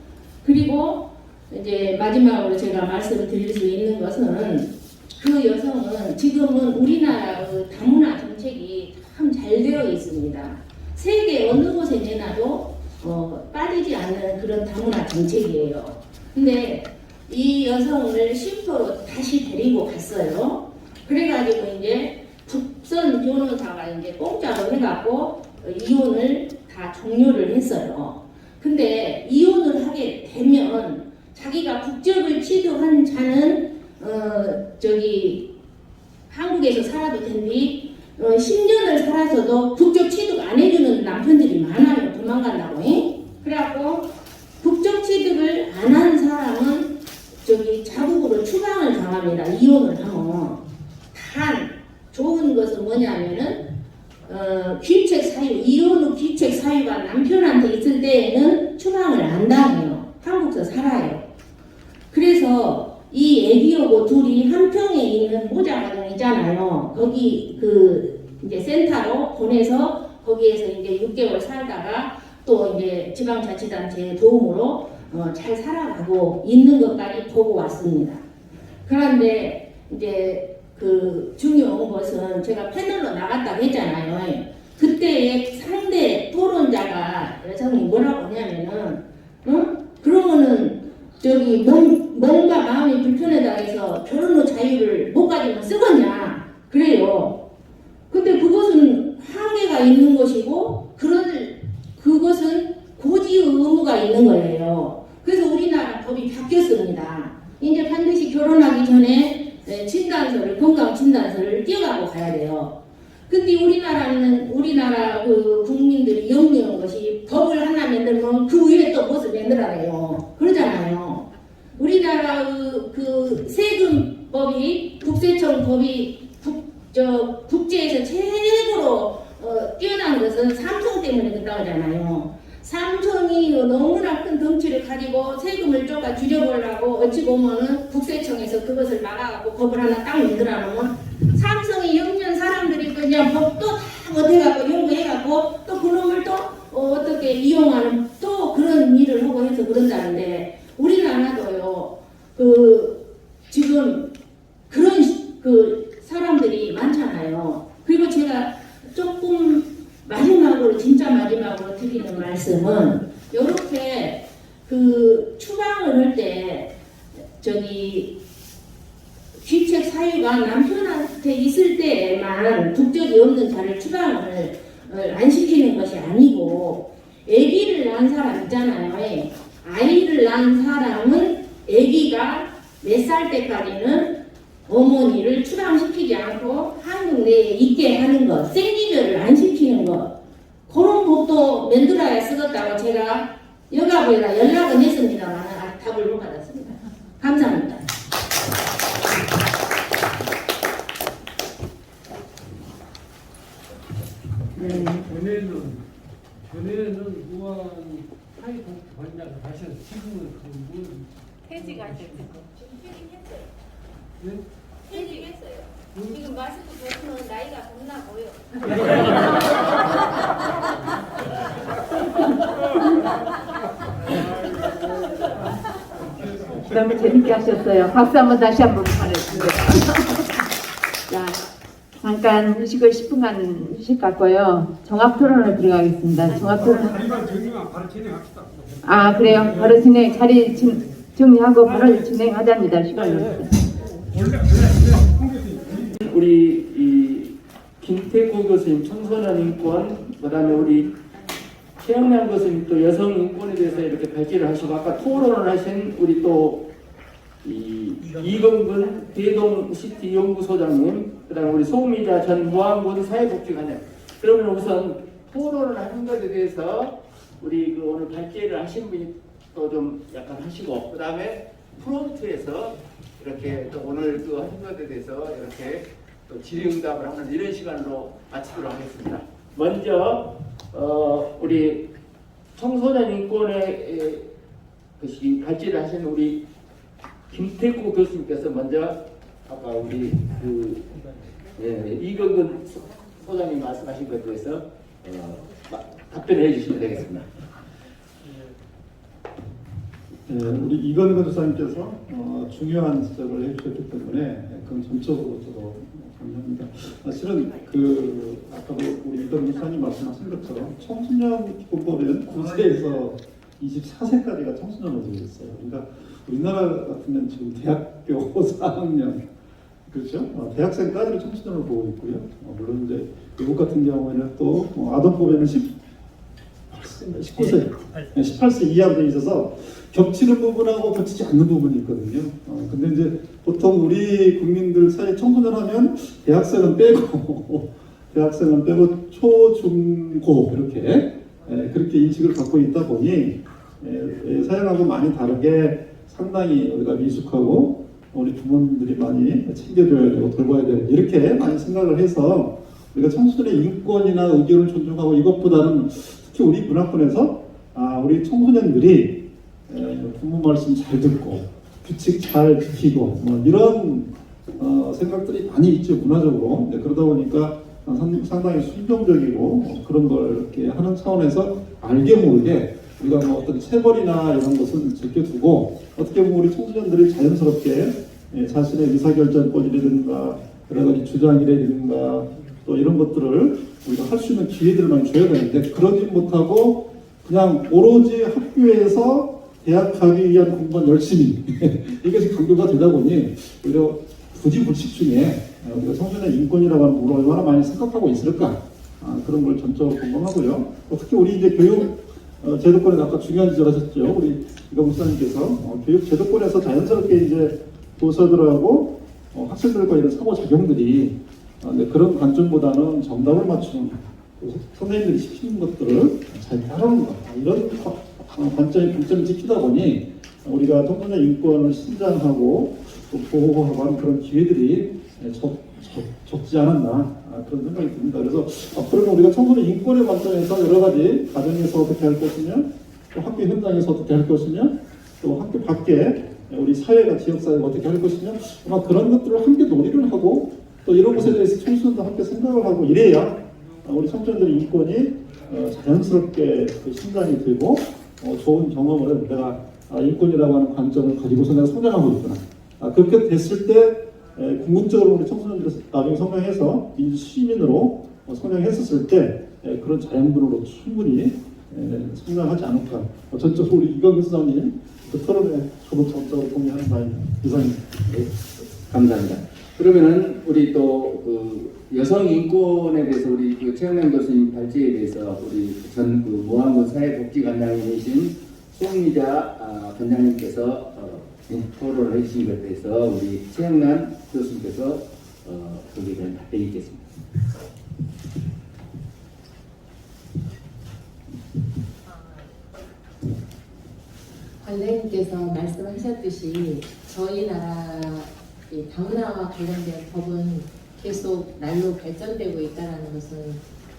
그리고 이제 마지막으로 제가 말씀드릴 수 있는 것은 그 여성은 지금은 우리나라 그 다문화 정책이 참 잘 되어 있습니다. 세계 어느 곳에 내놔도 빠지지 않는 그런 다문화 정책이에요. 근데 이 여성을 쉼터로 다시 데리고 갔어요. 그래가지고 이제 국선 변호사가 이제 공짜로 해갖고 이혼을 다 종료를 했어요. 근데 이혼을 하게 되면 자기가 국적을 취득한 자는 한국에서 살아도 된뒤 10년을 살아서도 국적 취득 안 해주는 남편들이 많아요. 도망간다고. 그래갖고 국적 취득을 안 한 사람은 자국으로 추방을 당합니다. 이혼을 하면. 단 좋은 것은 뭐냐면은 귀책 사유, 이혼 후 귀책 사유가 남편한테 있을 때에는 추방을 안 당해요. 한국에서 살아요. 그래서 이 애기하고 둘이 한 평에 있는 모자가정 있잖아요. 거기 이제 센터로 보내서 거기에서 이제 6개월 살다가 또 이제 지방자치단체의 도움으로 잘 살아가고 있는 것까지 보고 왔습니다. 그런데 이제 그 중요한 것은 제가 패널로 나갔다고 했잖아요. 그때의 상대 토론자가 여성이 뭐라고 하냐면은 그러면은 뭔가 마음이 불편하다 해서 결혼 후 자유를 못 가지면 쓰겠냐 그래요. 근데 그것은 항해가 있는 것이고 그것은 고지 의무가 있는 거예요. 그래서 우리나라 법이 바뀌었습니다. 이제 반드시 결혼하기 전에 건강 진단서를 띄어가고 가야 돼요. 근데 우리나라 그 국민들이 염려한 것이 법을 하나 만들면 그 위에 또 무엇을 만들어내요. 그러잖아요. 우리나라 그 세금법이 국세청 법이 국제에서 최고로 뛰어난 것은 삼성 때문에 그런다고 하잖아요. 삼성이 너무나 큰 덩치를 가지고 세금을 쪼가 줄여보려고 어찌 보면은 국세청에서 그것을 막아갖고 법을 하나 딱 만들어 놓으면 삼성이 영년 사람들이 그냥 법도 다 못해갖고 연구해갖고 또 그놈을 또 어떻게 이용하는 또 그런 일을 하고 해서 그런다는데 우리나라도요 지금 그런 사람들이 많잖아요. 그리고 제가 조금 진짜 마지막으로 드리는 말씀은 이렇게 추방을 할 때 귀책 사유가 남편한테 있을 때만 국적이 없는 자를 추방을 안 시키는 것이 아니고 아기를 낳은 사람 있잖아요. 아이를 낳은 사람은 아기가 몇 살 때까지는 어머니를 추방시키지 않고 한국 내에 있게 하는 것, 생리별을 안 시키는 것, 그런 법도 만들어야 쓰겠다고 제가 여가부에다 연락은 했습니다만 아직 답을 못 받았습니다. 감사합니다. 지금은 그건 퇴직하셨죠? 네? 퇴직했어요. 지금 마스크 벗으면 나이가 겁나 보여. 너무 재밌게 하셨어요. 박수 한번 다시 한번 보내주세요. 자, 잠깐 휴식을 10분간 휴식 갖고요. 종합토론을 들어가겠습니다. 종합토론. 자리만 정리만 바로 진행합시다. 아, 그래요? 바로 자리 정리하고 바로 진행하자입니다. 시간을. 우리 이 김태구 교수님 청소년 인권, 그다음에 우리 최영남 교수님 또 여성 인권에 대해서 이렇게 발제를 하시고 아까 토론을 하신 우리 또 이건근 대동시티 연구소장님, 그다음에 우리 송미자 전 무안군 사회복지관장. 그러면 우선 토론을 하는 것에 대해서 우리 그 오늘 발제를 하신 분이 또 좀 약간 하시고, 그다음에 프론트에서 이렇게 또 오늘 그 하신 것에 대해서 이렇게 또 질의응답을 하는 이런 시간으로 마치도록 하겠습니다. 먼저 우리 청소년 인권에 그 발제를 하신 우리 김태구 교수님께서 먼저 아까 우리 그 이건근 소장님 말씀하신 것에 대해서 답변해 주시면 되겠습니다. 우리 이건근 수사님께서 중요한 지적을 해주셨기 때문에 그건 전적으로 저도 감사합니다. 사실은 그 아까 우리 이건근 수사님 말씀하신 것처럼 청소년 기본법에는 9세에서 24세까지가 청소년으로 되어 있어요. 그러니까 우리나라 같으면 지금 대학교 4학년 그렇죠? 대학생까지를 청소년으로 보고 있고요. 물론 이제 미국 같은 경우에는 또 아동법에는 19세, 18세 이하로 되어 있어서 겹치는 부분하고 겹치지 않는 부분이 있거든요. 근데 이제 보통 우리 국민들 사이에 청소년 하면 대학생은 빼고 초, 중, 고 이렇게 그렇게 인식을 갖고 있다 보니 사양하고 많이 다르게 상당히 우리가 미숙하고 우리 부모님들이 많이 챙겨줘야 되고 돌봐야 되고 이렇게 많이 생각을 해서 우리가 청소년의 인권이나 의견을 존중하고 이것보다는 특히 우리 문화권에서 우리 청소년들이 부모 말씀 잘 듣고 규칙 잘 지키고 뭐 이런 생각들이 많이 있죠, 문화적으로. 그러다 보니까 상당히 순종적이고 그런 걸 이렇게 하는 차원에서 알게 모르게 우리가 뭐 어떤 체벌이나 이런 것은 제껴두고 어떻게 보면 우리 청소년들이 자연스럽게 자신의 의사결정권이라든가 여러 가지 주장이라든가 또 이런 것들을 우리가 할 수 있는 기회들을 많이 줘야 되는데 그러지 못하고 그냥 오로지 학교에서 대학 가기 위한 공부만 열심히 이것이 강조가 되다 보니 오히려 부지불식 중에 우리가 청소년 인권이라고 하는 부분을 얼마나 많이 생각하고 있을까 그런 걸 전적으로 궁금하고요. 특히 우리 이제 교육 제도권에 아까 중요한 지적을 하셨죠. 우리 이거 목사님께서 교육 제도권에서 자연스럽게 이제 교사들하고 학생들과 이런 상호작용들이 그런 관점보다는 정답을 맞추는 선생님들이 시키는 것들을 잘 따르는 것 이런 관점을 지키다 보니 우리가 청소년 인권을 신장하고 또 보호하고 하는 그런 기회들이 적지 않았나 그런 생각이 듭니다. 그래서 앞으로는 우리가 청소년 인권의 관점에서 여러 가지 가정에서 어떻게 할 것이냐, 또 학교 현장에서 어떻게 할 것이냐, 또 학교 밖에 우리 사회가 지역사회가 어떻게 할 것이냐, 아마 그런 것들을 함께 논의를 하고 또 이런 것에 대해서 청소년도 함께 생각을 하고 이래야 우리 청소년들의 인권이 자연스럽게 신장이 되고 좋은 경험을 내가 인권이라고 하는 관점을 가지고서 내가 성장하고 있구나. 그렇게 됐을 때 궁극적으로 우리 청소년들이 나중에 성장해서 민주시민으로 성장했었을 때 그런 자양분으로 충분히 성장하지 않을까. 전적으로 우리 이건근 수장님 그 토론에 저도 전적으로 동의하는 바입니다. 이상입니다. 네, 감사합니다. 그러면은 우리 또 그 여성 인권에 대해서 우리 그 최영남 교수님 발제에 대해서 우리 전 그 무안군 사회복지관장이신 송미자 관장님께서 토론을 해주신 것에 대해서 우리 최영남 교수님께서 거기에 대한 답변이 있겠습니다. 관장님께서 말씀하셨듯이 저희 나라 다문화와 관련된 법은 계속 날로 발전되고 있다는 것은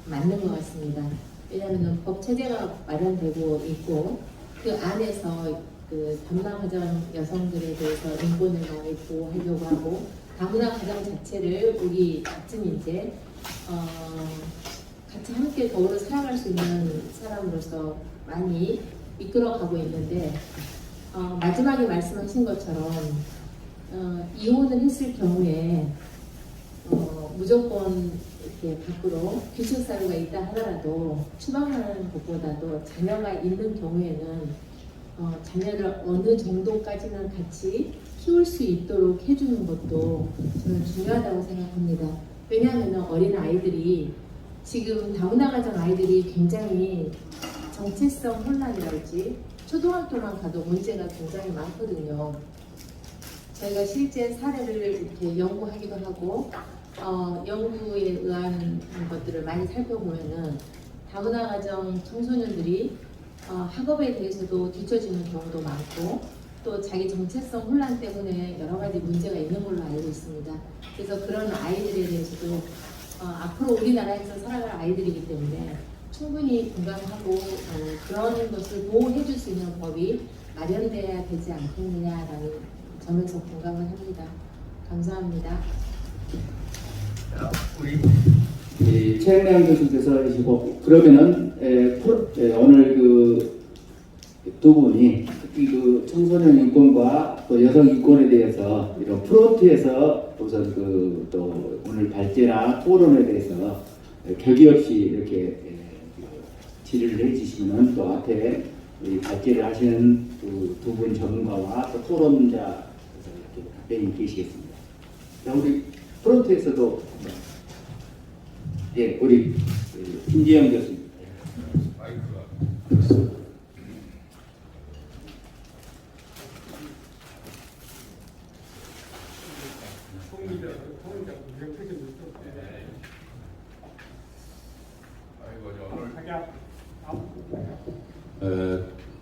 맞는 것 같습니다. 왜냐하면 법 체제가 마련되고 있고 그 안에서 그 다문화 가정 여성들에 대해서 인권을 많이 보호하려고 하고 다문화 가정 자체를 우리 같은 이제 같이 함께 더불어 살아갈 수 있는 사람으로서 많이 이끌어가고 있는데 마지막에 말씀하신 것처럼 이혼을 했을 경우에 무조건 이렇게 밖으로 귀신 사유가 있다 하더라도 추방하는 것보다도 자녀가 있는 경우에는 자녀를 어느 정도까지는 같이 키울 수 있도록 해주는 것도 저는 중요하다고 생각합니다. 왜냐하면 어린 아이들이 지금 다문화 가정 아이들이 굉장히 정체성 혼란이랄지 초등학교만 가도 문제가 굉장히 많거든요. 저희가 실제 사례를 이렇게 연구하기도 하고 연구에 의한 것들을 많이 살펴보면은 다문화 가정 청소년들이 학업에 대해서도 뒤처지는 경우도 많고 또 자기 정체성 혼란 때문에 여러 가지 문제가 있는 걸로 알고 있습니다. 그래서 그런 아이들에 대해서도 앞으로 우리나라에서 살아갈 아이들이기 때문에 충분히 공감하고 그런 것을 보호해 줄 수 있는 법이 마련돼야 되지 않겠느냐라는 점에서 공감을 합니다. 감사합니다. 우리 최영남 교수께서 계시고 그러면은 오늘 그 두 분이 특히 그 청소년 인권과 또 여성 인권에 대해서 이런 프론트에서 우선 그 또 오늘 발제나 토론에 대해서 격의 없이 이렇게 질의를 해주시면 또 앞에 우리 발제를 하시는 그 두 분 전문가와 또 토론자 이렇게 답변이 계시겠습니다. 자, 우리 프론트에서도 예, 우리 김지영 교수님.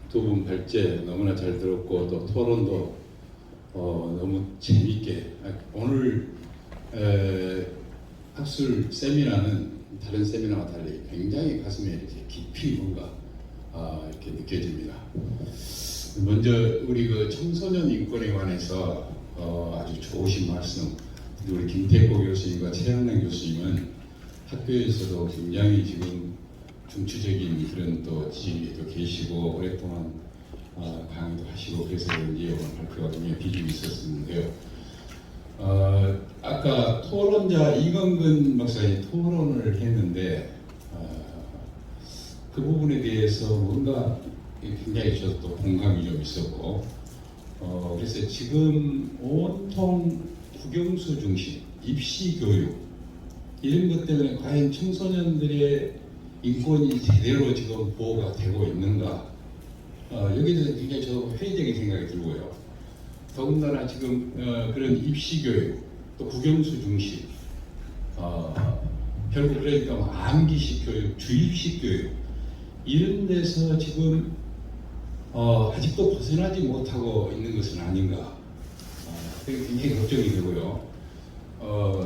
두 분 발제 너무나 잘 들었고 또 토론도 너무 재미있게 오늘 학술 세미나는 다른 세미나와 달리 굉장히 가슴에 이렇게 깊이 뭔가 이렇게 느껴집니다. 먼저 우리 그 청소년 인권에 관해서 아주 좋으신 말씀 우리 김태호 교수님과 최영란 교수님은 학교에서도 굉장히 지금 중추적인 그런 또 지식도 계시고 오랫동안 강의도 하시고 그래서 그런지 이번 발표가 굉장히 비중이 있었는데요. 아까 토론자 이건근 박사님 토론을 했는데 그 부분에 대해서 뭔가 굉장히 저도 또 공감이 좀 있었고 그래서 지금 온통 국영수 중심 입시 교육 이런 것 때문에 과연 청소년들의 인권이 제대로 지금 보호가 되고 있는가 여기에 대해서 굉장히 저 회의적인 생각이 들고요. 더군다나 지금 그런 입시교육 또 국영수 중심 결국 그러니까 뭐 암기식 교육, 주입식 교육 이런 데서 지금 아직도 벗어나지 못하고 있는 것은 아닌가 그게 굉장히 걱정이 되고요.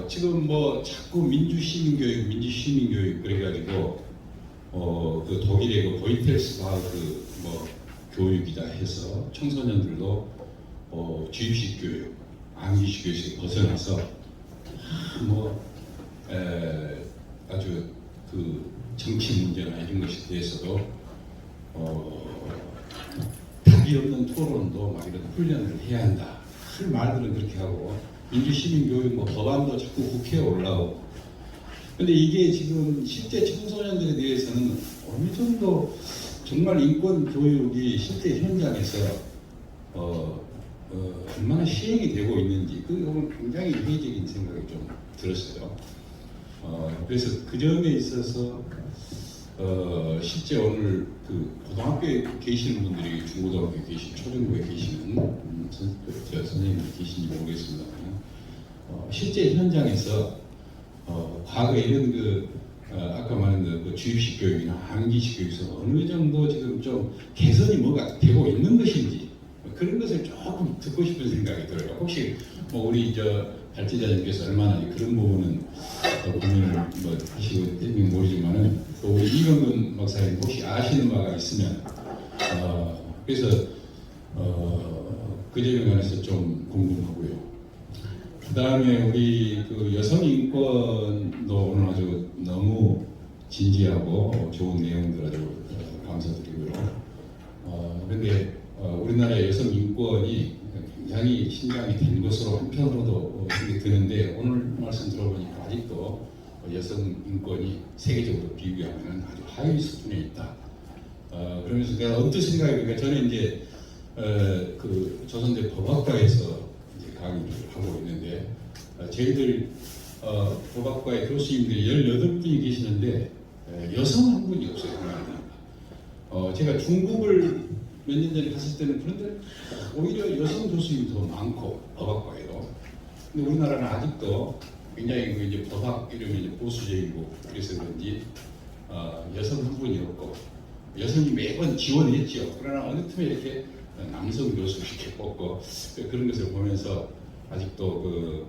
지금 뭐 자꾸 민주시민교육 그래가지고 그 독일의 그 보이텔스바흐 뭐 교육이다 해서 청소년들도 주입식 교육, 암기식 교육에서 벗어나서 아주 그 정치 문제나 이런 것에 대해서도 답이 없는 토론도 막 이런 훈련을 해야 한다. 큰 말들은 그렇게 하고 민주시민교육 뭐 법안도 자꾸 국회에 올라오고 근데 이게 지금 실제 청소년들에 대해서는 어느 정도 정말 인권 교육이 실제 현장에서 얼마나 시행이 되고 있는지 그건 굉장히 회의적인 생각이 좀 들었어요. 그래서 그 점에 있어서 실제 오늘 그 고등학교에 계시는 분들이 중고등학교에 계신 초중고에 계시는 선생님이 계신지 모르겠습니다만 실제 현장에서 과거 이런 아까 말한 그 주입식 교육이나 암기식 교육에서 어느 정도 지금 좀 개선이 뭐가 되고 있는 것인지 그런 것을 조금 듣고 싶은 생각이 들어요. 혹시 뭐 우리 발제자님께서 얼마나 그런 부분은 고민을 뭐 하시고 있는지 모르지만은 또 우리 이건근 박사님 혹시 아시는 바가 있으면 그래서 그 점에 관해서 좀 궁금하고요. 그 다음에 우리 그 여성 인권도 오늘 아주 너무 진지하고 좋은 내용들 아주 감사드리고요. 그런데 우리나라의 여성 인권이 굉장히 신장이 된 것으로 한편으로도 생각이 드는데 오늘 말씀 들어보니까 아직도 여성 인권이 세계적으로 비교하면 아주 하위 수준에 있다. 그러면서 내가 언뜻 생각해보니까 저는 이제 그 조선대 법학과에서 이제 강의를 하고 있는데 저희들 법학과의 교수님들이 18분이 계시는데 여성 한 분이 없어요. 제가 중국을 몇 년 전에 갔을 때는 그런데 오히려 여성 교수님이 더 많고 법학과에도. 근데 우리나라는 아직도 굉장히 그 이제 법학 이름이 이제 보수적이고 그래서 그런지 여성 한 분이 없고 여성이 매번 지원했죠. 그러나 어느 틈에 이렇게 남성 교수 이렇게 뽑고 그런 것을 보면서 아직도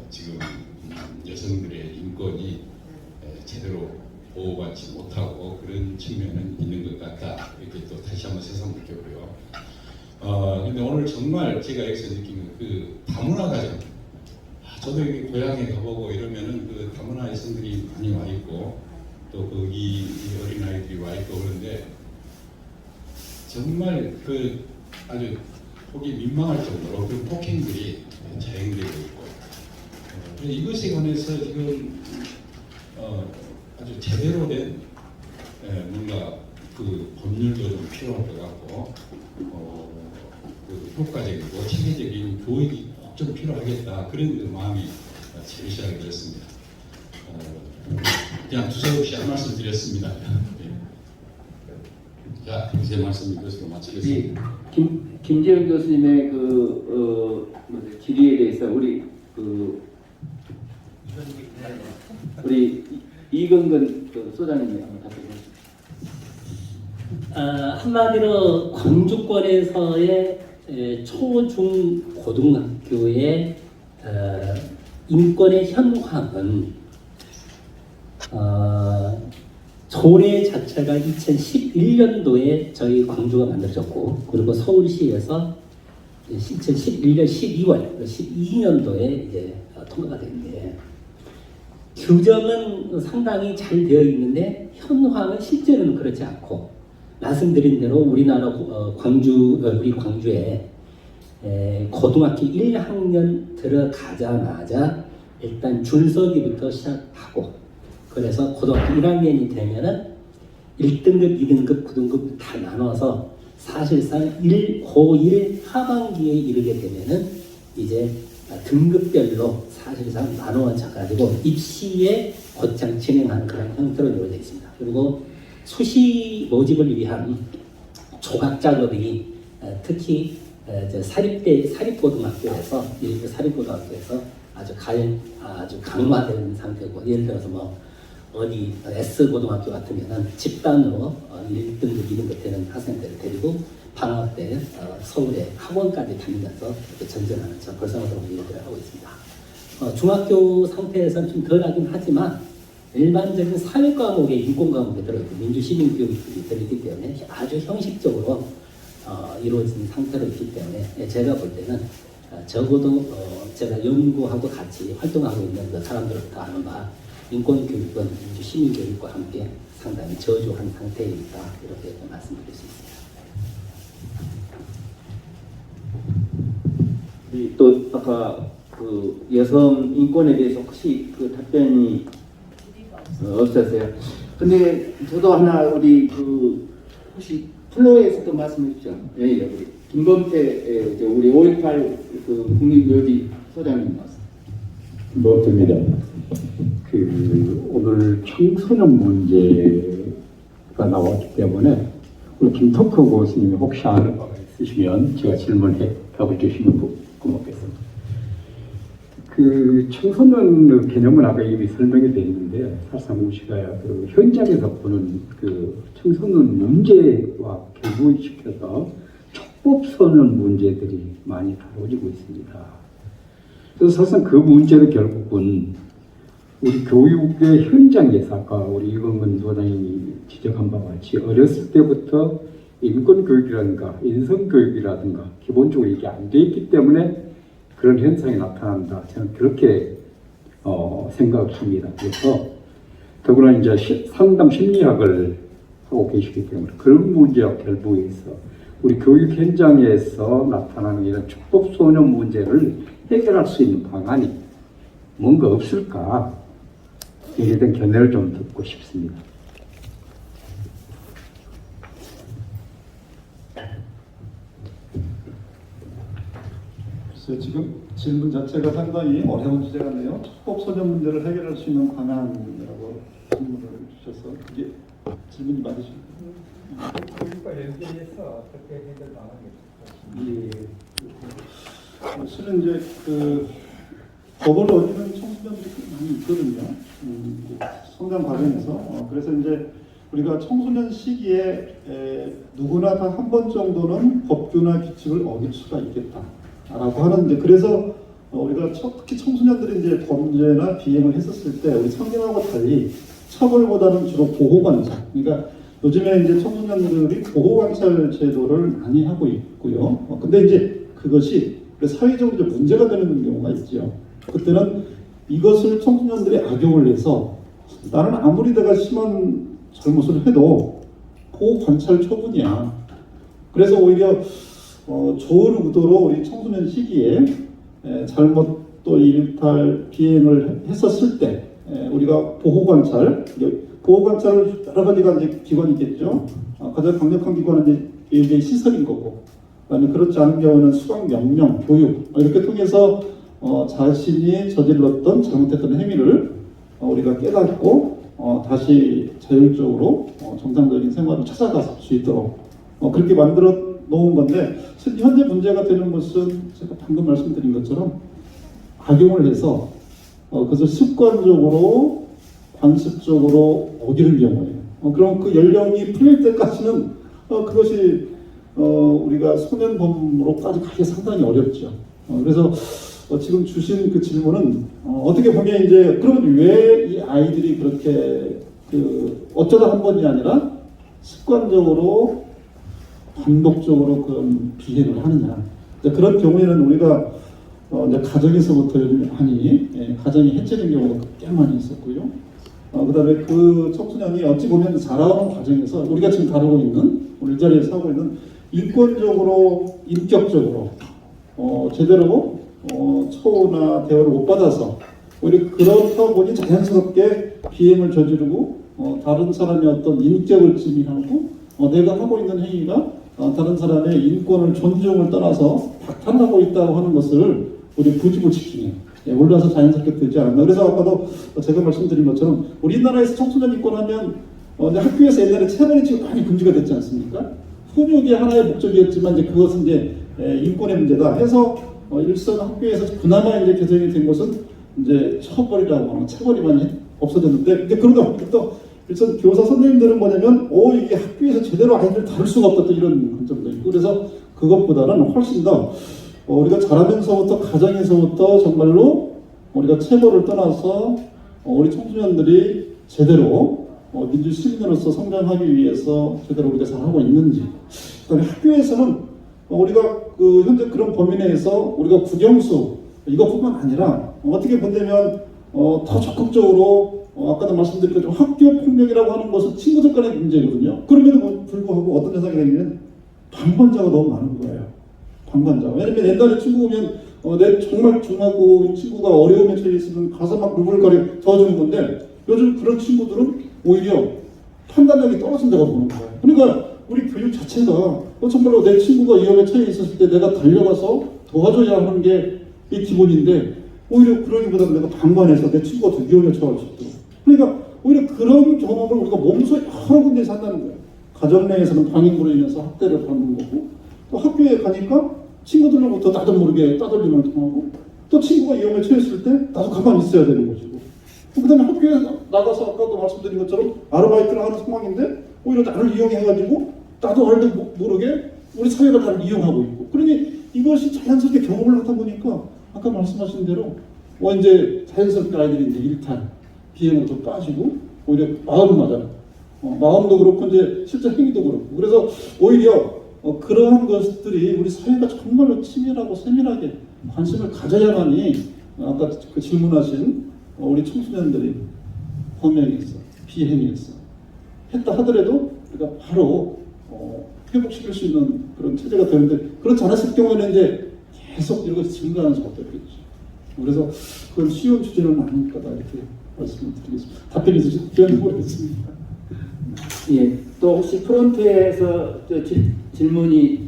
지금 여성들의 인권이 제대로 보호받지 못하고 그런 측면은 있는 것 같다. 이렇게 또 다시 한번 새삼 느꼈고요. 근데 오늘 정말 제가 여기서 느낀 그 다문화 가정. 저도 여기 고향에 가보고 이러면은 그 다문화 여성들이 많이 와 있고 또 거기 어린 아이들이 와 있고 그런데 정말 그 아주 보기 민망할 정도로 그 폭행들이 자행되고 있고 이것에 관해서 지금 아주 제대로 된 뭔가 그 법률도 좀 필요할 것 같고 그 효과적이고 체계적인 교육이 꼭 좀 필요하겠다 그런 그 마음이 제일 시작이 되었습니다. 그냥 두서없이 한 말씀 드렸습니다. 자, 제 말씀 이것으로 마치겠습니다. 김재영 교수님의 질의에 대해서 우리 이건근 소장님이 한번 답변해 주십시오. 한마디로 광주권에서의 초, 중, 고등학교의 인권의 현황은 조례 자체가 2011년도에 저희 광주가 만들어졌고 그리고 서울시에서 2011년 12월 12년도에 이제 통과가 됐는데 규정은 상당히 잘 되어 있는데 현황은 실제로는 그렇지 않고 말씀드린 대로 우리나라 우리 광주에 고등학교 1학년 들어가자마자 일단 줄서기부터 시작하고 그래서 고등학교 1학년이 되면은 1등급, 2등급, 9등급 다 나눠서 사실상 고1 하반기에 이르게 되면은 이제 등급별로 사실상 나누어져 가지고 입시에 곧장 진행하는 그런 형태로 이루어져 있습니다. 그리고 수시 모집을 위한 조각 작업이 특히 사립고등학교에서 일부 사립고등학교에서 아주 강화된 상태고 예를 들어서 뭐 어디 S고등학교 같으면은 집단으로 1등급, 2등급 되는 학생들을 데리고 방학 때 서울에 학원까지 다니면서 이렇게 전전하는 벌써부터 일들을 하고 있습니다. 중학교 상태에서는 좀 덜하긴 하지만 일반적인 사회 과목에 인권 과목에 들어있고 민주 시민 교육이 들어있기 때문에 아주 형식적으로 이루어진 상태로 있기 때문에 제가 볼 때는 적어도 제가 연구하고 같이 활동하고 있는 그 사람들부터 아는 바 인권 교육은 민주 시민 교육과 함께 상당히 저조한 상태에 있다 이렇게 말씀드릴 수 있습니다. 또 아까 그 여성 인권에 대해서 혹시 그 답변이 없었어요. 근데 저도 하나 우리 그 혹시 플로에서도 말씀해 주시죠. 예, 우리 김범태 우리 5.18 그 국립묘지 소장님 말씀. 김범태입니다. 오늘 청소년 문제가 나왔기 때문에 우리 김덕호 교수님이 혹시 아는 바가 있으시면 제가 질문해 답을 주시면 고맙겠습니다. 청소년 개념은 아까 이미 설명이 되어 있는데 사실상 우리가 그 현장에서 보는 그 청소년 문제와 결부시켜서 촉법소년 문제들이 많이 다뤄지고 있습니다. 그래서 사실상 그 문제는 결국은 우리 교육의 현장에서 아까 우리 이건근 소장님이 지적한 바와 같이 어렸을 때부터 인권 교육이라든가 인성 교육이라든가 기본적으로 이게 안 돼 있기 때문에 그런 현상이 나타난다. 저는 그렇게 생각합니다. 그래서 더구나 이제 상담 심리학을 하고 계시기 때문에 그런 문제와 결부해서 우리 교육 현장에서 나타나는 이런 축복 소년 문제를 해결할 수 있는 방안이 뭔가 없을까? 여기에 대한 견해를 좀 듣고 싶습니다. 글쎄요, 지금 질문 자체가 상당히 어려운 주제 같네요. 축복 소년 문제를 해결할 수 있는 방안이라고 질문을 주셔서 이게 질문이 맞으십니까? 교육과 연계해서 어떻게 해결 방안이 있을까? 실은 이제 그 법을 어기는 청소년들이 많이 있거든요. 성장 과정에서. 그래서 이제 우리가 청소년 시기에 누구나 다 한 번 정도는 법규나 규칙을 어길 수가 있겠다라고 하는데, 그래서 우리가 특히 청소년들이 이제 범죄나 비행을 했었을 때 우리 성경하고 달리 처벌보다는 주로 보호 관찰. 그러니까 요즘에 이제 청소년들이 보호 관찰 제도를 많이 하고 있고요. 근데 이제 그것이 사회적으로 이제 문제가 되는 경우가 있죠. 그때는 이것을 청소년들이 악용을 해서 나는 아무리 내가 심한 잘못을 해도 보호 관찰 처분이야. 그래서 오히려 좋은 의도로 우리 청소년 시기에 잘못 또 일탈 비행을 했었을 때 우리가 보호 관찰을 여러 가지가 이제 기관이 있겠죠. 가장 강력한 기관은 이제 시설인 거고, 그다음에 그렇지 않은 경우는 수강 명령, 교육 이렇게 통해서 자신이 저질렀던 잘못했던 행위를 우리가 깨닫고 다시 자율적으로 정상적인 생활을 찾아갈 수 있도록 그렇게 만들어 놓은 건데, 현재 문제가 되는 것은 제가 방금 말씀드린 것처럼 악용을 해서 그것을 습관적으로 관습적으로 어기는 경우에요. 그럼 그 연령이 풀릴 때까지는 그것이 우리가 소년범으로까지 가기 상당히 어렵죠. 그래서 지금 주신 그 질문은 어떻게 보면 이제 그러면 왜 이 아이들이 그렇게 어쩌다 한 번이 아니라 습관적으로 반복적으로 그런 비행을 하느냐. 그런 경우에는 우리가 이제 가정에서부터 요즘 많이 가정이 해체된 경우가 꽤 많이 있었고요. 그다음에 그 청소년이 어찌 보면 자라오는 과정에서 우리가 지금 다루고 있는 오늘 이 자리에서 하고 있는 인권적으로 인격적으로 제대로 처우나 대우를 못 받아서 오히려 그렇다 보니 자연스럽게 비행을 저지르고 다른 사람의 어떤 인격을 지민하고 내가 하고 있는 행위가 다른 사람의 인권을 존중을 떠나서 박탈하고 있다고 하는 것을 우리 부지불식중에 올라서 자연스럽게 되지 않았나. 그래서 아까도 제가 말씀드린 것처럼 우리나라에서 청소년 인권하면 학교에서 옛날에 체벌이 지금 많이 금지가 됐지 않습니까? 훈육이 하나의 목적이었지만 이제 그것은 이제 인권의 문제다 해서 일선 학교에서 그나마 이제 개정이 된 것은 이제 처벌이라고 하는 체벌이 많이 없어졌는데, 이제 그러다 보니까 또 일선 교사 선생님들은 뭐냐면 이게 학교에서 제대로 아이들을 다룰 수가 없다 또 이런 관점도 있고, 그래서 그것보다는 훨씬 더 우리가 자라면서부터 가정에서부터 정말로 우리가 체벌을 떠나서 우리 청소년들이 제대로 민주 시민으로서 성장하기 위해서 제대로 우리가 잘하고 있는지, 그다음에 학교에서는 우리가 현재 그런 범위 내에서 우리가 국영수 이것뿐만 아니라 어떻게 본다면 더 적극적으로 아까도 말씀드린 것처럼 학교 폭력이라고 하는 것은 친구들 간의 문제거든요. 그럼에도 불구하고 어떤 현상이 되냐면 방관자가 너무 많은 거예요. 방관자가. 왜냐면 옛날에 친구 보면 내 정말 중하고 친구가 어려움에 처해 있으면 가서 막 물불거리 도와주는 건데, 요즘 그런 친구들은 오히려 판단력이 떨어진다고 보는 거예요. 그러니까 우리 교육 자체가 정말로 내 친구가 위험에 처해 있었을 때 내가 달려가서 도와줘야 하는 게 이 기본인데, 오히려 그러기보다는 내가 방관해서 내 친구가 더 위험에 처할 수 있도록. 그러니까 오히려 그런 경험을 우리가 몸소 여러 군데에서 한다는 거예요. 가정 내에서는 방임으로 인해서 학대를 받는 거고, 또 학교에 가니까 친구들로부터 나도 모르게 따돌림을 당하고, 또 친구가 위험에 처했을 때 나도 가만히 있어야 되는 것이고, 그 다음에 학교에 나가서 아까도 말씀드린 것처럼 아르바이트를 하는 상황인데 오히려 나를 이용해가지고 나도 알도 모르게 우리 사회가 나를 이용하고 있고, 그러니 이것이 자연스럽게 경험을 하다 보니까 아까 말씀하신 대로 이제 자연스럽게 아이들이 이제 일탈, 비행으로 더 빠지고 오히려 마음을 맞아 마음도 그렇고 이제 실제 행위도 그렇고. 그래서 오히려 그러한 것들이 우리 사회가 정말로 치밀하고 세밀하게 관심을 가져야만이 아까 그 질문하신 우리 청소년들이 범행했어, 비행했어 했다 하더라도 우리가 바로 회복시킬 수 있는 그런 체제가 되는데, 그렇지 않았을 경우에는 이제 계속 이런 것이 증가하는 수밖에 없겠죠. 그래서 그건 쉬운 주제는 아닐 거다 이렇게 말씀을 드리겠습니다. 답변이 있으신지 모르겠습니다. 예, 또 혹시 프론트에서 질문이,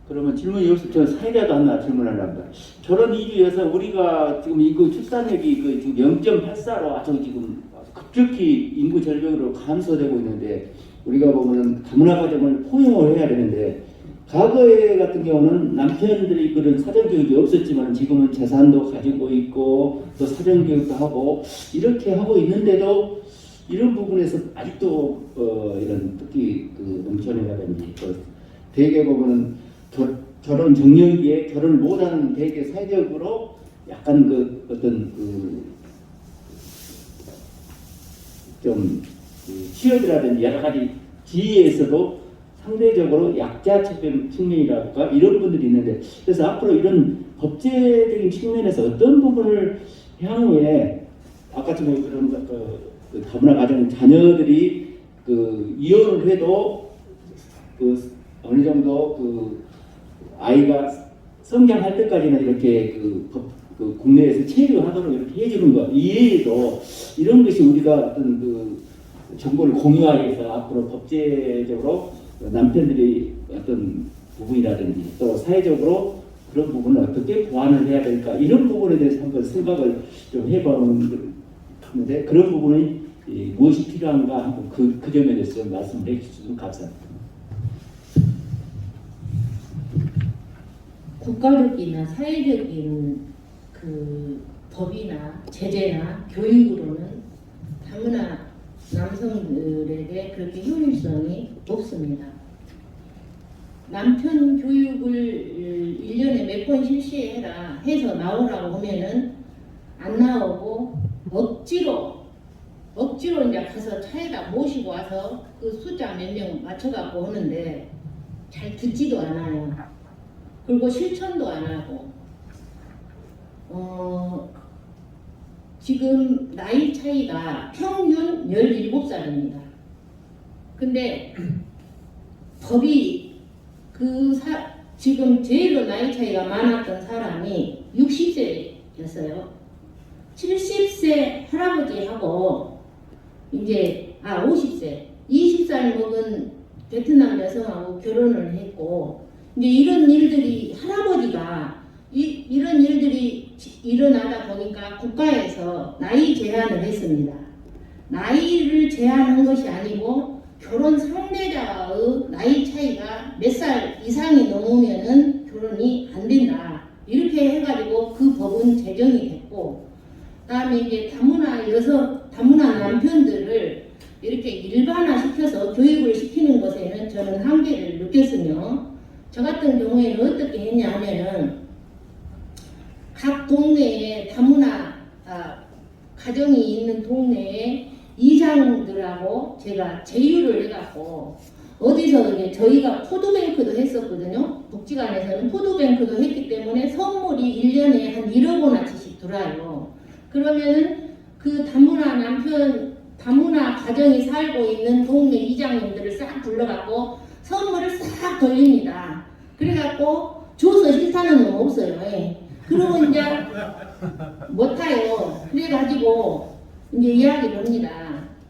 그러면 질문이 없으면 저 사회자도 하나 질문하려고 합니다. 결혼 이주에서 우리가 지금 인구 출산율이 그 지금 0.84로 아주 지금 급격히 인구 절벽으로 감소되고 있는데, 우리가 보면은 다문화 가정을 포용을 해야 되는데, 과거에 같은 경우는 남편들이 그런 사전교육이 없었지만 지금은 재산도 가지고 있고 또 사전교육도 하고 이렇게 하고 있는데도 이런 부분에서 아직도 이런 특히 그 농촌이라든지 대개 보면은 결혼 정년기에 결혼을 못하는 대개 사회적으로 약간 그 어떤 좀 취업이라든지 여러 가지 지위에서도 상대적으로 약자 측면이랄까 이런 분들이 있는데, 그래서 앞으로 이런 법제적인 측면에서 어떤 부분을 향후에 아까처럼 그런 그 다문화 가정 자녀들이 그 이혼을 해도 그 어느 정도 그 아이가 성장할 때까지는 이렇게 그 국내에서 체류하도록 이렇게 해주는 것 이외에도 이런 것이 우리가 어떤 그 정보를 공유하기 위해서 앞으로 법제적으로 남편들이 어떤 부분이라든지 또 사회적으로 그런 부분을 어떻게 보완을 해야 될까 이런 부분에 대해서 한번 생각을 좀 해보는데, 그런 부분이 무엇이 필요한가 한번 그 점에 대해서 좀 말씀을 해주시면 감사합니다. 국가적이나 사회적인 그 법이나 제재나 교육으로는 다문화 남성들에게 그렇게 효율성이 없습니다. 남편 교육을 1년에 몇 번 실시해라 해서 나오라고 하면은 안 나오고 억지로 이제 가서 차에다 모시고 와서 그 숫자 몇 명 맞춰갖고 오는데 잘 듣지도 않아요. 그리고 실천도 안 하고 지금 나이 차이가 평균 17살입니다. 근데 법이 지금 제일로 나이 차이가 많았던 사람이 60세였어요. 70세 할아버지하고 이제 50세, 20살 먹은 베트남 여성하고 결혼을 했고, 이제 이런 일들이 할아버지가 이런 일들이 일어나다 보니까 국가에서 나이 제한을 했습니다. 나이를 제한한 것이 아니고 결혼 상대자의 나이 차이가 몇 살 이상이 넘으면은 결혼이 안 된다. 이렇게 해가지고 그 법은 제정이 됐고, 그다음에 이제 다문화 남편들을 이렇게 일반화시켜서 교육을 시키는 것에는 저는 한계를 느꼈으며, 저 같은 경우에는 어떻게 했냐 하면은 각 동네에 다문화 가정이 있는 동네에 이장들하고 제가 제휴를 해갖고 어디서 이제 저희가 포도뱅크도 했었거든요. 복지관에서는 포도뱅크도 했기 때문에 선물이 1년에 한 1억 원어치씩 들어와요. 그러면은 그 다문화 가정이 살고 있는 동네 이장님들을 싹 불러갖고 선물을 싹 돌립니다. 그래갖고 줘서 싫다는 건 없어요. 그러고 이제 못타요. 그래가지고 이제 이야기를 합니다.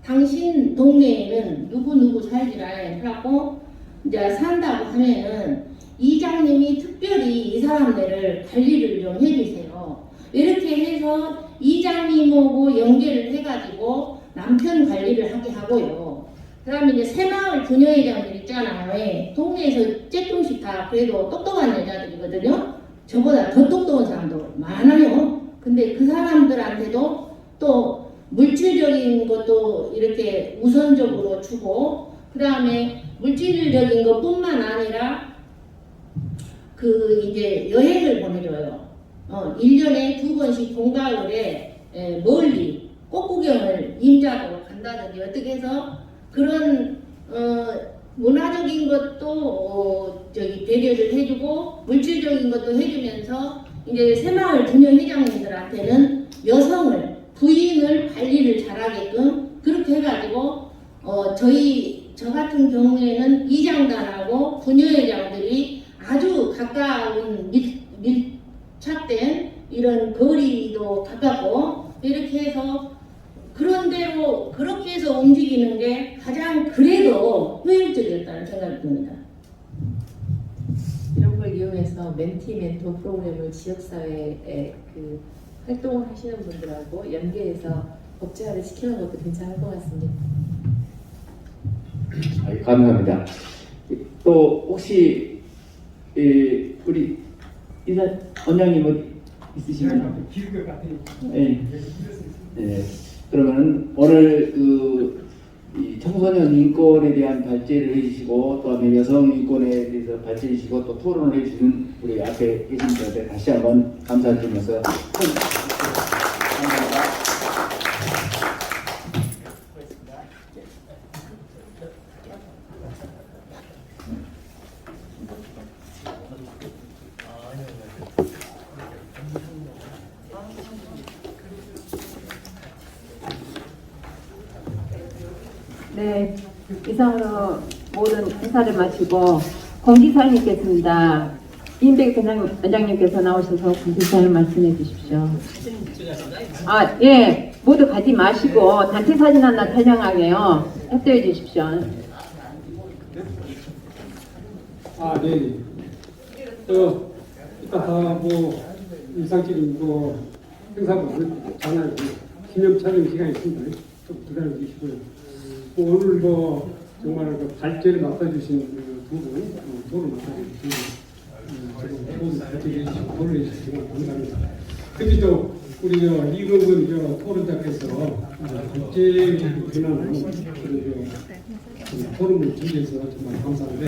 당신 동네에는 누구 살지라 해갖고 이제 산다고 하면은 이장님이 특별히 이 사람들을 관리를 좀 해주세요. 이렇게 해서 이장님하고 연계를 해가지고 남편 관리를 하게 하고요. 그 다음에 이제 새마을 부녀회장들 있잖아요. 동네에서 조금씩 다 그래도 똑똑한 여자들이거든요. 저보다 더 똑똑한 사람도 많아요. 근데 그 사람들한테도 또 물질적인 것도 이렇게 우선적으로 주고, 그 다음에 물질적인 것뿐만 아니라 그 이제 여행을 보내줘요. 1년에 2번씩 봄가을에 멀리 꽃구경을 임자로 간다든지 어떻게 해서 그런 문화적인 것도 저기 배려를 해주고 물질적인 것도 해주면서 이제 새마을 부녀회장님들한테는 여성을 부인을 관리를 잘하게끔 그렇게 해가지고 저 같은 경우에는 이장단하고 부녀회장들이 아주 가까운 밀착된 이런 거리도 가깝고 이렇게 해서 그런 대로 그렇게 해서 움직이는 게 가장 그래도 효율적이었다는 생각이 듭니다. 이런 걸 이용해서 멘티 멘토 프로그램을 지역사회에 그 활동을 하시는 분들하고 연계해서 법제화를 시키는 것도 괜찮을 것 같습니다. 감사합니다. 또 혹시 우리 이사 원장님 어디 있으시면 기획 같은 네. 그러면 오늘 이 청소년 인권에 대한 발제를 해주시고 또 다음에 여성 인권에 대해서 발제해 주시고 또 토론을 해주시는 우리 앞에 계신 분들 다시 한번 감사드리면서 감사합니다. 네, 이상으로 모든 행사를 마치고 공지사항이 있겠습니다. 임백 원장님께서 나오셔서 공지사항을 말씀해 주십시오. 아, 예, 모두 가지 마시고 단체 사진 하나 촬영하게요. 협조해 주십시오. 아, 네. 이따가 일상적인 행사도 전에 기념 촬영 시간이 있습니다. 좀 기다려 주시고요. 오늘 정말 발제를 맡아주신 두 분, 도를 맡아주신 발제해주시고 도를 해주시고 정말 감사합니다. 특히 우리 이건근 토론자께서 발제를 권하는 토론을 준비해서 정말 감사한데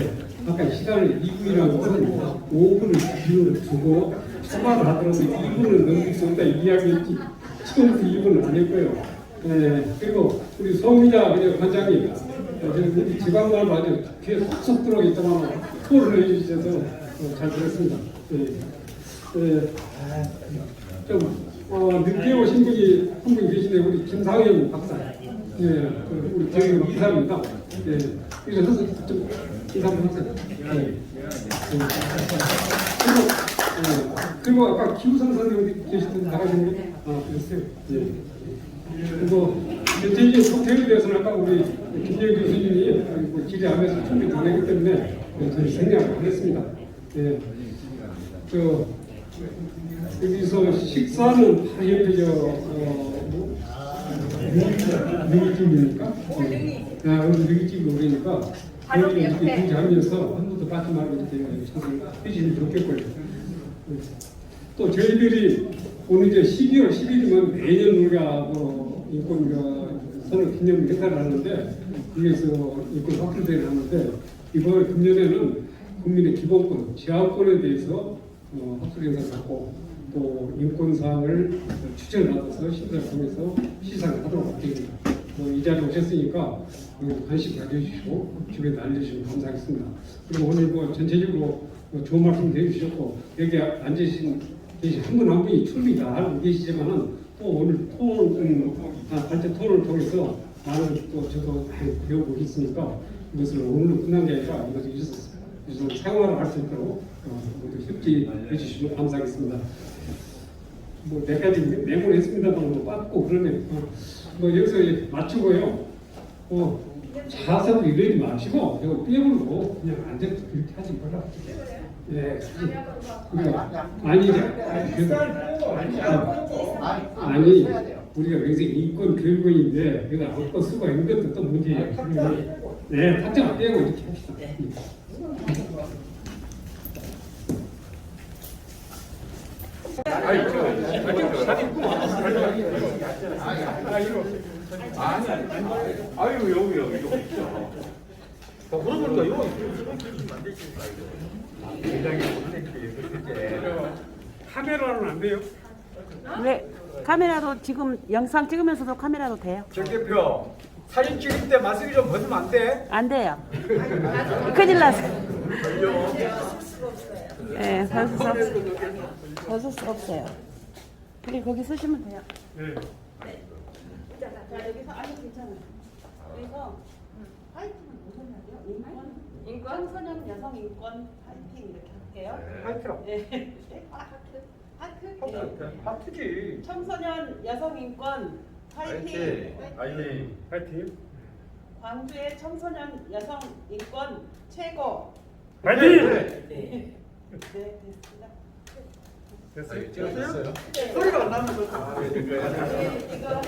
아까 시간을 2분이라고 하는 5분을 기준으로 두고 초반을 하더라도 2분은 넘길 수 없다 이야기했지 처음부터 2분은 아닐 네, 그리고 우리 소미자 관장님 우리 지방말 아주 귀에 쏙쏙 들어오겠다만 토론을 해주셔서 잘 들었습니다. 좀 늦게 오신 분이 한 분 계시네. 우리 김상영 박사. 우리 교육 이사입니다. 그래서 좀 인사 한번 하세요. 그리고 아까 기우상 선생님 계시던 나가신 분 그랬어요. 그리고 전체적인 속태에 대해서는 아까 우리 김재영 교수님이 기대하면서 준비 다 했기 때문에 저희 생략을 안 했습니다. 여기서 식사는 바로 옆에 누기집입니까? 누기집이 오니까 거기 이렇게 준비하면서 한 번도 빠지 말고 이렇게 해주시면 좋겠고요. 또 저희들이 오늘 이제 12월 10일이면 매년 우리가 인권 선언 기념 행사를 하는데 여기서 인권 확실대회를 하는데 이번 금년에는 국민의 기본권, 제한권에 대해서 학술 행사를 갖고 또 인권사항을 추천을 받아서 심사를 통해서 시상을 하도록 하겠습니다. 이 자리에 오셨으니까 관심 가져주시고 주변에 알려주시면 감사하겠습니다. 그리고 오늘 전체적으로 좋은 말씀 해주셨고 여기 앉으신 한 분 한 분이 충분히 다 알고 계시지만은 또 오늘 발제 토론을 통해서 많은 또 저도 많이 배우고 있으니까 이것을 오늘로 끝난 게 아니라 이것을 이어서 생활을 할 수 있도록 모두 협조해 주시면 감사하겠습니다. 몇 가지 메모했습니다만 빠고 그러네. 여기서 맞추고요. 자세로 이러지 마시고 이거 삐부르고 그냥 앉아서 그렇게 하지 마라. 네, 아니 우리가 여기서 인권 교육원인데 여기가 아무것도 쓰고 있는 것도 또 문제예요. 네, 답장 떼고 이렇게 합시다. 아유 여기 이거 그러니까 이거 굉장히 카메라는 안 돼요? 네. 카메라도 지금 영상 찍으면서도 카메라도 돼요. 정 대표 사진 찍을 때 마스크 좀 벗으면 안 돼? 안 돼요. 큰일 났어. 네, 벗을 수 없어요. 그래 거기 쓰시면 돼요. 네. 자 여기서 아니 괜찮아요. 여기서 파이팅은 무슨 말이요? 인권 청소년 여성 인권 파이팅 이렇게 할게요. 파이팅. 네. 하트. 하트지. 청소년 여성 인권 파이팅. 파이팅. 광주의 청소년 여성 인권 최고. 파이팅. 네, 됐습니다. 됐어요? 찍었어요? 네. 소리가 안 나면 좋다. 이거